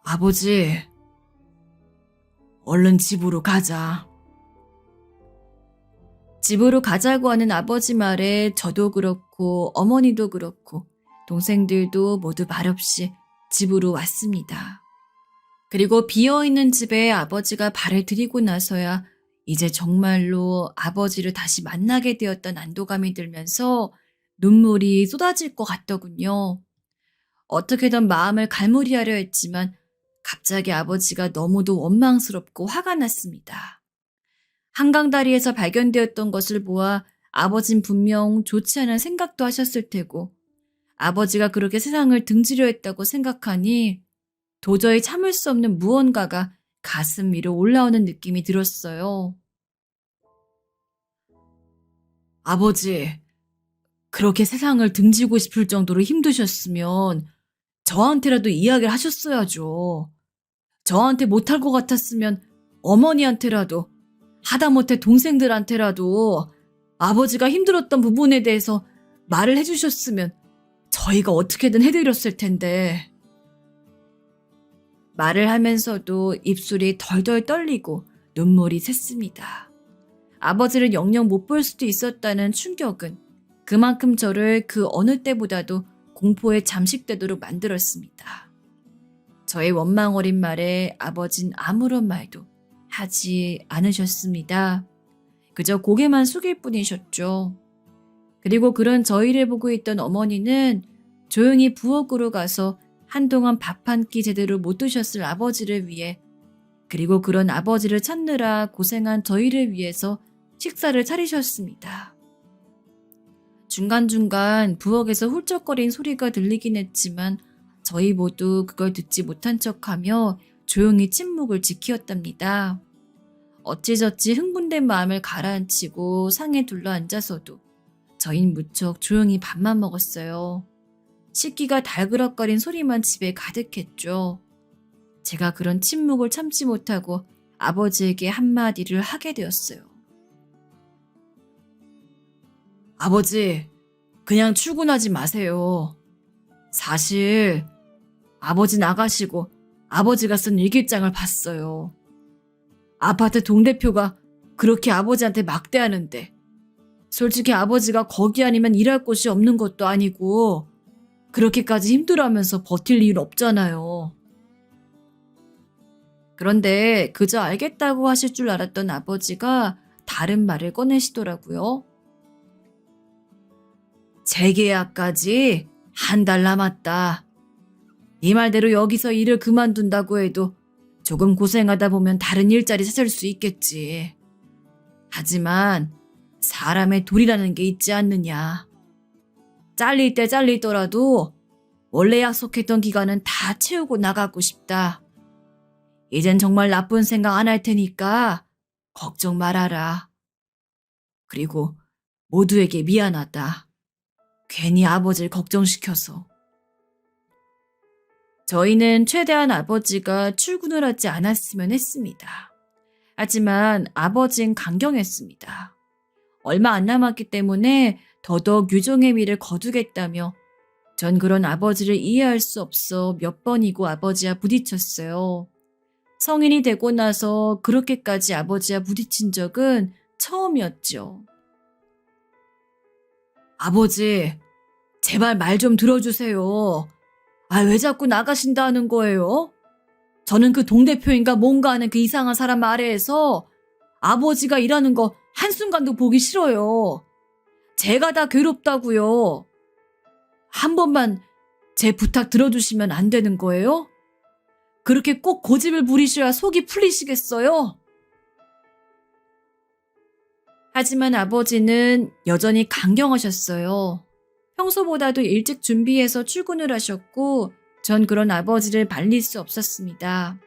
S1: 아버지, 얼른 집으로 가자. 집으로 가자고 하는 아버지 말에 저도 그렇고 어머니도 그렇고 동생들도 모두 말없이 집으로 왔습니다. 그리고 비어있는 집에 아버지가 발을 들이고 나서야 이제 정말로 아버지를 다시 만나게 되었던 안도감이 들면서 눈물이 쏟아질 것 같더군요. 어떻게든 마음을 갈무리하려 했지만 갑자기 아버지가 너무도 원망스럽고 화가 났습니다. 한강다리에서 발견되었던 것을 보아 아버진 분명 좋지 않은 생각도 하셨을 테고 아버지가 그렇게 세상을 등지려 했다고 생각하니 도저히 참을 수 없는 무언가가 가슴 위로 올라오는 느낌이 들었어요. 아버지, 그렇게 세상을 등지고 싶을 정도로 힘드셨으면 저한테라도 이야기를 하셨어야죠. 저한테 못할 것 같았으면 어머니한테라도 하다못해 동생들한테라도 아버지가 힘들었던 부분에 대해서 말을 해주셨으면 저희가 어떻게든 해드렸을 텐데. 말을 하면서도 입술이 덜덜 떨리고 눈물이 샜습니다. 아버지를 영영 못 볼 수도 있었다는 충격은 그만큼 저를 그 어느 때보다도 공포에 잠식되도록 만들었습니다. 저의 원망 어린 말에 아버진 아무런 말도 하지 않으셨습니다. 그저 고개만 숙일 뿐이셨죠. 그리고 그런 저희를 보고 있던 어머니는 조용히 부엌으로 가서 한동안 밥 한 끼 제대로 못 드셨을 아버지를 위해 그리고 그런 아버지를 찾느라 고생한 저희를 위해서 식사를 차리셨습니다. 중간중간 부엌에서 훌쩍거린 소리가 들리긴 했지만 저희 모두 그걸 듣지 못한 척하며 조용히 침묵을 지키었답니다. 어찌저찌 흥분된 마음을 가라앉히고 상에 둘러앉아서도 저흰 무척 조용히 밥만 먹었어요. 식기가 달그락거린 소리만 집에 가득했죠. 제가 그런 침묵을 참지 못하고 아버지에게 한마디를 하게 되었어요. 아버지, 그냥 출근하지 마세요. 사실 아버지 나가시고 아버지가 쓴 일기장을 봤어요. 아파트 동대표가 그렇게 아버지한테 막대하는데 솔직히 아버지가 거기 아니면 일할 곳이 없는 것도 아니고 그렇게까지 힘들어하면서 버틸 이유는 없잖아요. 그런데 그저 알겠다고 하실 줄 알았던 아버지가 다른 말을 꺼내시더라고요. 재계약까지 한 달 남았다. 네 말대로 여기서 일을 그만둔다고 해도 조금 고생하다 보면 다른 일자리 찾을 수 있겠지. 하지만 사람의 도리라는 게 있지 않느냐. 잘릴 때 잘리더라도 원래 약속했던 기간은 다 채우고 나가고 싶다. 이젠 정말 나쁜 생각 안 할 테니까 걱정 말아라. 그리고 모두에게 미안하다. 괜히 아버지를 걱정시켜서. 저희는 최대한 아버지가 출근을 하지 않았으면 했습니다. 하지만 아버진 강경했습니다. 얼마 안 남았기 때문에 더더욱 유종의 미를 거두겠다며 전 그런 아버지를 이해할 수 없어 몇 번이고 아버지와 부딪혔어요. 성인이 되고 나서 그렇게까지 아버지와 부딪힌 적은 처음이었죠. 아버지, 제발 말 좀 들어주세요. 왜 자꾸 나가신다는 거예요? 저는 그 동대표인가 뭔가 하는 그 이상한 사람 아래에서 아버지가 일하는 거 한순간도 보기 싫어요. 제가 다 괴롭다고요. 한 번만 제 부탁 들어주시면 안 되는 거예요? 그렇게 꼭 고집을 부리셔야 속이 풀리시겠어요? 하지만 아버지는 여전히 강경하셨어요. 평소보다도 일찍 준비해서 출근을 하셨고 전 그런 아버지를 말릴 수 없었습니다.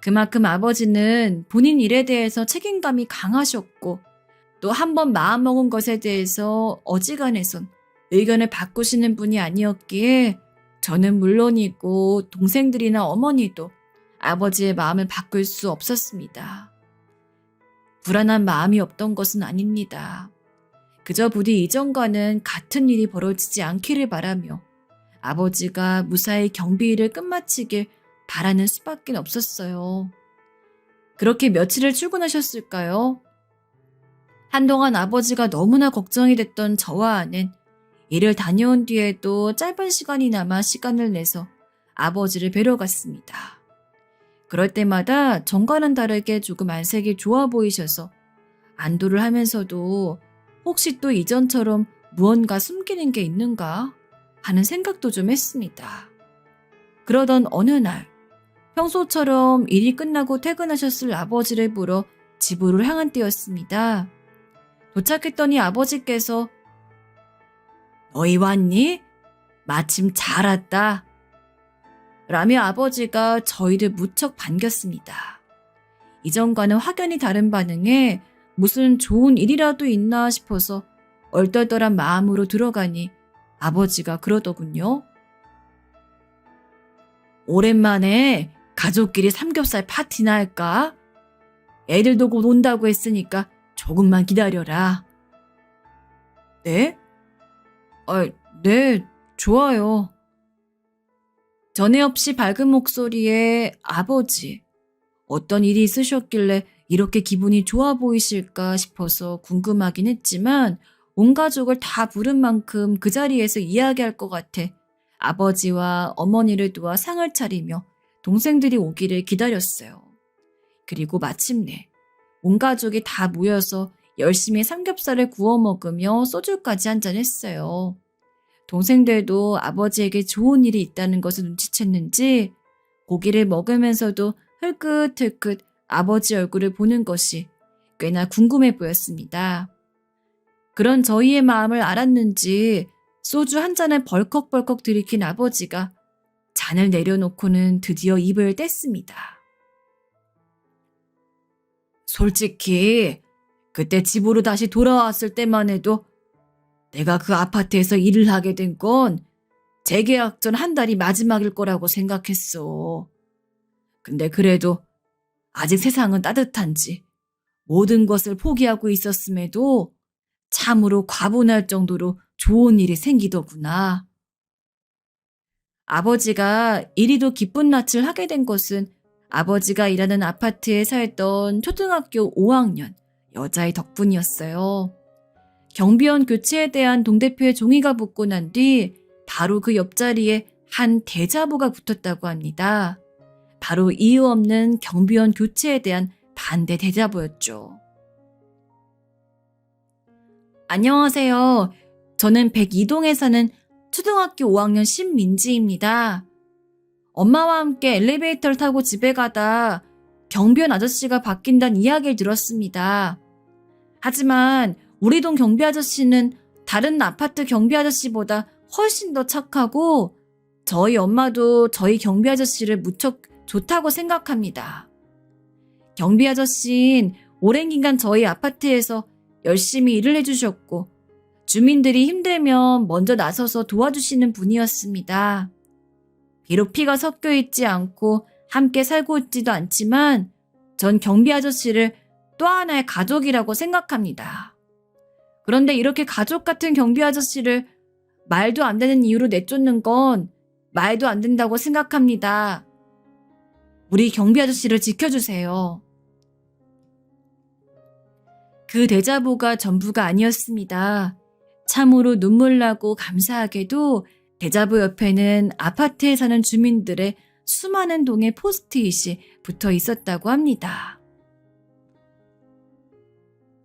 S1: 그만큼 아버지는 본인 일에 대해서 책임감이 강하셨고 또 한 번 마음먹은 것에 대해서 어지간해선 의견을 바꾸시는 분이 아니었기에 저는 물론이고 동생들이나 어머니도 아버지의 마음을 바꿀 수 없었습니다. 불안한 마음이 없던 것은 아닙니다. 그저 부디 이전과는 같은 일이 벌어지지 않기를 바라며 아버지가 무사히 경비일을 끝마치길 바라는 수밖에 없었어요. 그렇게 며칠을 출근하셨을까요? 한동안 아버지가 너무나 걱정이 됐던 저와 아는 일을 다녀온 뒤에도 짧은 시간이나마 시간을 내서 아버지를 뵈러 갔습니다. 그럴 때마다 전과는 다르게 조금 안색이 좋아 보이셔서 안도를 하면서도 혹시 또 이전처럼 무언가 숨기는 게 있는가 하는 생각도 좀 했습니다. 그러던 어느 날 평소처럼 일이 끝나고 퇴근하셨을 아버지를 보러 집으로 향한 때였습니다. 도착했더니 아버지께서 너희 왔니? 마침 잘 왔다. 라며 아버지가 저희를 무척 반겼습니다. 이전과는 확연히 다른 반응에 무슨 좋은 일이라도 있나 싶어서 얼떨떨한 마음으로 들어가니 아버지가 그러더군요. 오랜만에 가족끼리 삼겹살 파티나 할까? 애들도 곧 온다고 했으니까 조금만 기다려라. 네? 네, 좋아요. 전에 없이 밝은 목소리에 아버지, 어떤 일이 있으셨길래 이렇게 기분이 좋아 보이실까 싶어서 궁금하긴 했지만 온 가족을 다 부른 만큼 그 자리에서 이야기할 것 같아 아버지와 어머니를 도와 상을 차리며 동생들이 오기를 기다렸어요. 그리고 마침내 온 가족이 다 모여서 열심히 삼겹살을 구워 먹으며 소주까지 한잔했어요. 동생들도 아버지에게 좋은 일이 있다는 것을 눈치챘는지 고기를 먹으면서도 흘끗흘끗 아버지 얼굴을 보는 것이 꽤나 궁금해 보였습니다. 그런 저희의 마음을 알았는지 소주 한 잔을 벌컥벌컥 들이킨 아버지가 잔을 내려놓고는 드디어 입을 뗐습니다. 솔직히 그때 집으로 다시 돌아왔을 때만 해도 내가 그 아파트에서 일을 하게 된 건 재계약 전 한 달이 마지막일 거라고 생각했어. 근데 그래도 아직 세상은 따뜻한지 모든 것을 포기하고 있었음에도 참으로 과분할 정도로 좋은 일이 생기더구나. 아버지가 이리도 기쁜 낯을 하게 된 것은 아버지가 일하는 아파트에 살던 초등학교 5학년 여자의 덕분이었어요. 경비원 교체에 대한 동대표의 종이가 붙고 난 뒤 바로 그 옆자리에 한 대자보가 붙었다고 합니다. 바로 이유 없는 경비원 교체에 대한 반대 대자보였죠. 안녕하세요. 저는 102동에 사는 초등학교 5학년 신민지입니다. 엄마와 함께 엘리베이터를 타고 집에 가다 경비원 아저씨가 바뀐다는 이야기를 들었습니다. 하지만 우리 동 경비 아저씨는 다른 아파트 경비 아저씨보다 훨씬 더 착하고 저희 엄마도 저희 경비 아저씨를 무척 좋다고 생각합니다. 경비 아저씨는 오랜 기간 저희 아파트에서 열심히 일을 해주셨고 주민들이 힘들면 먼저 나서서 도와주시는 분이었습니다. 비록 피가 섞여 있지 않고 함께 살고 있지도 않지만 전 경비 아저씨를 또 하나의 가족이라고 생각합니다. 그런데 이렇게 가족 같은 경비 아저씨를 말도 안 되는 이유로 내쫓는 건 말도 안 된다고 생각합니다. 우리 경비 아저씨를 지켜주세요. 그 대자보가 전부가 아니었습니다. 참으로 눈물 나고 감사하게도 대자보 옆에는 아파트에 사는 주민들의 수많은 동의 포스트잇이 붙어 있었다고 합니다.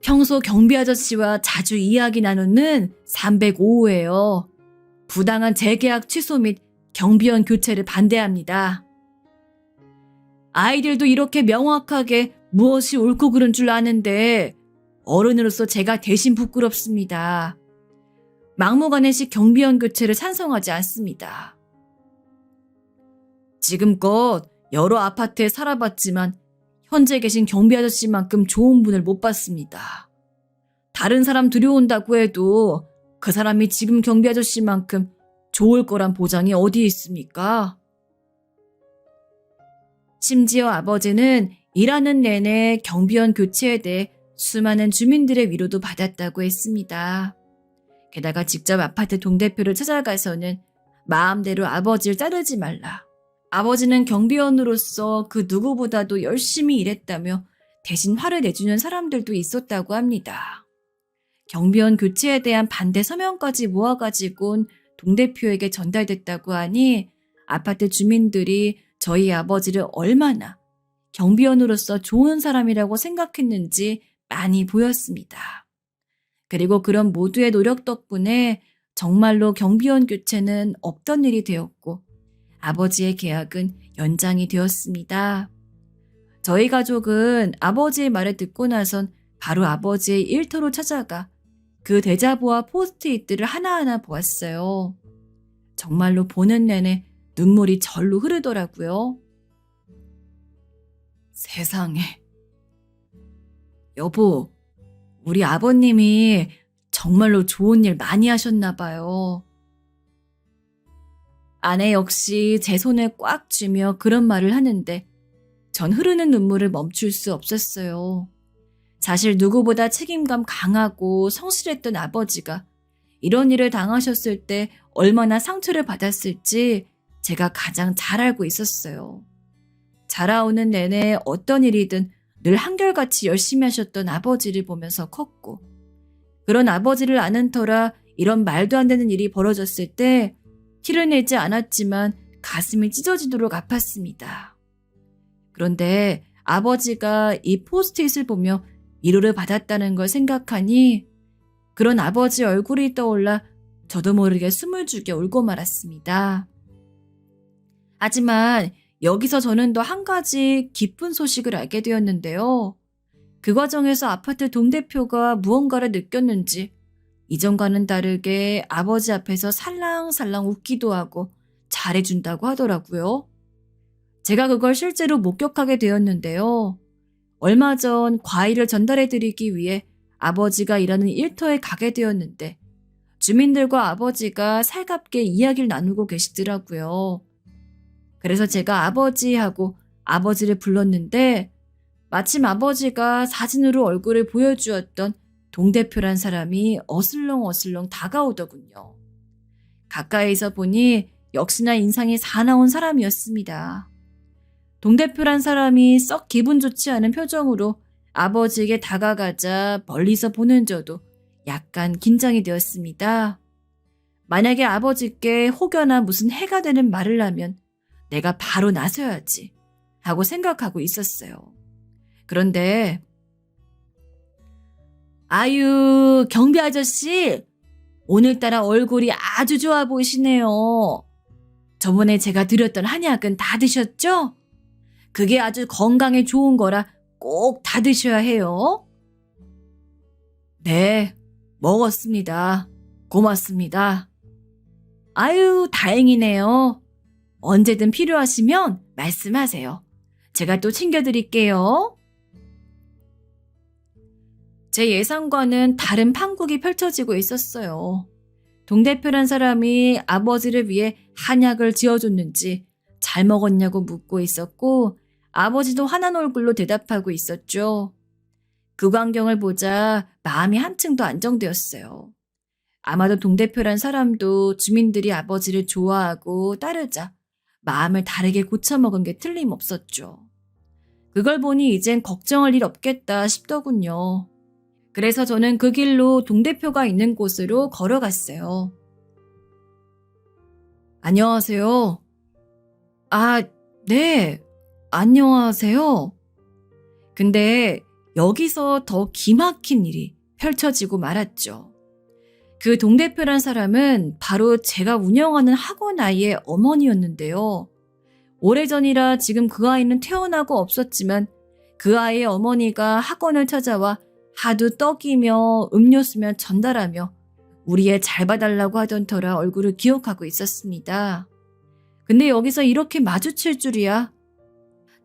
S1: 평소 경비 아저씨와 자주 이야기 나누는 305호예요. 부당한 재계약 취소 및 경비원 교체를 반대합니다. 아이들도 이렇게 명확하게 무엇이 옳고 그른 줄 아는데 어른으로서 제가 대신 부끄럽습니다. 막무가내식 경비원 교체를 찬성하지 않습니다. 지금껏 여러 아파트에 살아봤지만 현재 계신 경비 아저씨만큼 좋은 분을 못 봤습니다. 다른 사람 들여온다고 해도 그 사람이 지금 경비 아저씨만큼 좋을 거란 보장이 어디 있습니까? 심지어 아버지는 일하는 내내 경비원 교체에 대해 수많은 주민들의 위로도 받았다고 했습니다. 게다가 직접 아파트 동대표를 찾아가서는 마음대로 아버지를 자르지 말라. 아버지는 경비원으로서 그 누구보다도 열심히 일했다며 대신 화를 내주는 사람들도 있었다고 합니다. 경비원 교체에 대한 반대 서명까지 모아가지고는 동대표에게 전달됐다고 하니 아파트 주민들이 저희 아버지를 얼마나 경비원으로서 좋은 사람이라고 생각했는지 많이 보였습니다. 그리고 그런 모두의 노력 덕분에 정말로 경비원 교체는 없던 일이 되었고 아버지의 계약은 연장이 되었습니다. 저희 가족은 아버지의 말을 듣고 나선 바로 아버지의 일터로 찾아가 그 대자보와 포스트잇들을 하나하나 보았어요. 정말로 보는 내내 눈물이 절로 흐르더라고요. 세상에. 여보, 우리 아버님이 정말로 좋은 일 많이 하셨나 봐요. 아내 역시 제 손을 꽉 쥐며 그런 말을 하는데 전 흐르는 눈물을 멈출 수 없었어요. 사실 누구보다 책임감 강하고 성실했던 아버지가 이런 일을 당하셨을 때 얼마나 상처를 받았을지 제가 가장 잘 알고 있었어요. 자라오는 내내 어떤 일이든 늘 한결같이 열심히 하셨던 아버지를 보면서 컸고 그런 아버지를 아는 터라 이런 말도 안 되는 일이 벌어졌을 때 티를 내지 않았지만 가슴이 찢어지도록 아팠습니다. 그런데 아버지가 이 포스트잇을 보며 위로를 받았다는 걸 생각하니 그런 아버지 얼굴이 떠올라 저도 모르게 숨을 죽여 울고 말았습니다. 하지만 여기서 저는 더 한 가지 기쁜 소식을 알게 되었는데요. 그 과정에서 아파트 동대표가 무언가를 느꼈는지 이전과는 다르게 아버지 앞에서 살랑살랑 웃기도 하고 잘해준다고 하더라고요. 제가 그걸 실제로 목격하게 되었는데요. 얼마 전 과일을 전달해드리기 위해 아버지가 일하는 일터에 가게 되었는데 주민들과 아버지가 살갑게 이야기를 나누고 계시더라고요. 그래서 제가 아버지하고 아버지를 불렀는데 마침 아버지가 사진으로 얼굴을 보여주었던 동대표란 사람이 어슬렁어슬렁 다가오더군요. 가까이서 보니 역시나 인상이 사나운 사람이었습니다. 동대표란 사람이 썩 기분 좋지 않은 표정으로 아버지에게 다가가자 멀리서 보는 저도 약간 긴장이 되었습니다. 만약에 아버지께 혹여나 무슨 해가 되는 말을 하면 내가 바로 나서야지 하고 생각하고 있었어요. 그런데 아유, 경비 아저씨, 오늘따라 얼굴이 아주 좋아 보이시네요. 저번에 제가 드렸던 한약은 다 드셨죠? 그게 아주 건강에 좋은 거라 꼭 다 드셔야 해요. 네, 먹었습니다. 고맙습니다. 아유, 다행이네요. 언제든 필요하시면 말씀하세요. 제가 또 챙겨드릴게요. 제 예상과는 다른 판국이 펼쳐지고 있었어요. 동대표란 사람이 아버지를 위해 한약을 지어줬는지 잘 먹었냐고 묻고 있었고 아버지도 환한 얼굴로 대답하고 있었죠. 그 광경을 보자 마음이 한층 더 안정되었어요. 아마도 동대표란 사람도 주민들이 아버지를 좋아하고 따르자 마음을 다르게 고쳐먹은 게 틀림없었죠. 그걸 보니 이젠 걱정할 일 없겠다 싶더군요. 그래서 저는 그 길로 동대표가 있는 곳으로 걸어갔어요. 안녕하세요. 아, 네. 안녕하세요. 근데 여기서 더 기막힌 일이 펼쳐지고 말았죠. 그 동대표란 사람은 바로 제가 운영하는 학원 아이의 어머니였는데요. 오래전이라 지금 그 아이는 태어나고 없었지만 그 아이의 어머니가 학원을 찾아와 하도 떡이며 음료수며 전달하며 우리 애 잘 봐달라고 하던 터라 얼굴을 기억하고 있었습니다. 근데 여기서 이렇게 마주칠 줄이야.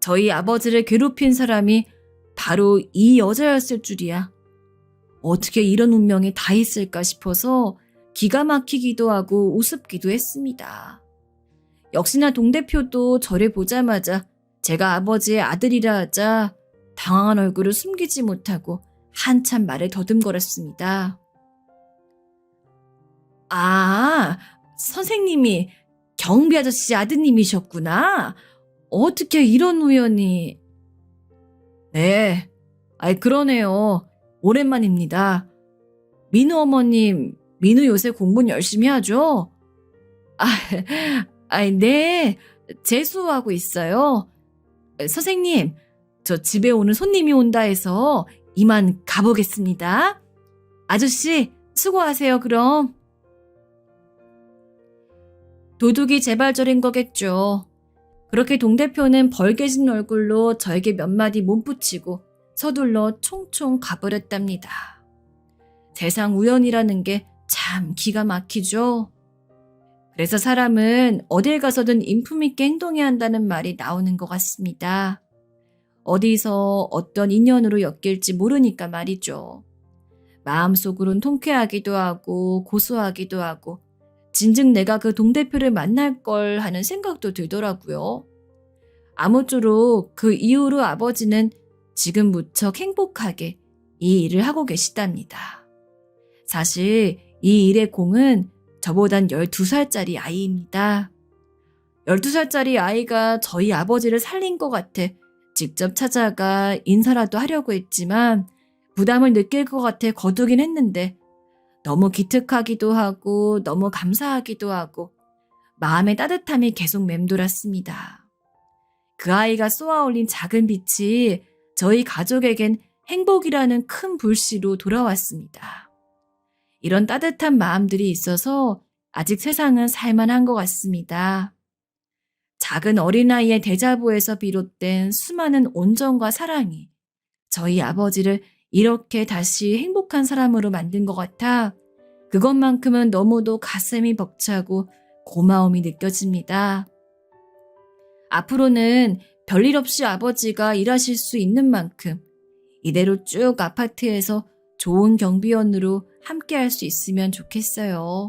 S1: 저희 아버지를 괴롭힌 사람이 바로 이 여자였을 줄이야. 어떻게 이런 운명이 다 있을까 싶어서 기가 막히기도 하고 우습기도 했습니다. 역시나 동대표도 저를 보자마자 제가 아버지의 아들이라 하자 당황한 얼굴을 숨기지 못하고 한참 말을 더듬거렸습니다. 아, 선생님이 경비 아저씨 아드님이셨구나. 어떻게 이런 우연이... 네, 그러네요. 오랜만입니다. 민우 어머님, 민우 요새 공부는 열심히 하죠? 네, 재수하고 있어요. 선생님, 저 집에 오는 손님이 온다 해서 이만 가보겠습니다. 아저씨, 수고하세요, 그럼. 도둑이 재발절인 거겠죠. 그렇게 동대표는 벌개진 얼굴로 저에게 몇 마디 몸붙이고 서둘러 총총 가버렸답니다. 세상 우연이라는 게 참 기가 막히죠. 그래서 사람은 어딜 가서든 인품있게 행동해야 한다는 말이 나오는 것 같습니다. 어디서 어떤 인연으로 엮일지 모르니까 말이죠. 마음속으론 통쾌하기도 하고 고소하기도 하고 진즉 내가 그 동대표를 만날 걸 하는 생각도 들더라고요. 아무쪼록 그 이후로 아버지는 지금 무척 행복하게 이 일을 하고 계시답니다. 사실 이 일의 공은 저보단 12살짜리 아이입니다. 12살짜리 아이가 저희 아버지를 살린 것 같아 직접 찾아가 인사라도 하려고 했지만 부담을 느낄 것 같아 거두긴 했는데 너무 기특하기도 하고 너무 감사하기도 하고 마음의 따뜻함이 계속 맴돌았습니다. 그 아이가 쏘아올린 작은 빛이 저희 가족에겐 행복이라는 큰 불씨로 돌아왔습니다. 이런 따뜻한 마음들이 있어서 아직 세상은 살만한 것 같습니다. 작은 어린아이의 데자부에서 비롯된 수많은 온정과 사랑이 저희 아버지를 이렇게 다시 행복한 사람으로 만든 것 같아 그것만큼은 너무도 가슴이 벅차고 고마움이 느껴집니다. 앞으로는 별일 없이 아버지가 일하실 수 있는 만큼 이대로 쭉 아파트에서 좋은 경비원으로 함께 할 수 있으면 좋겠어요.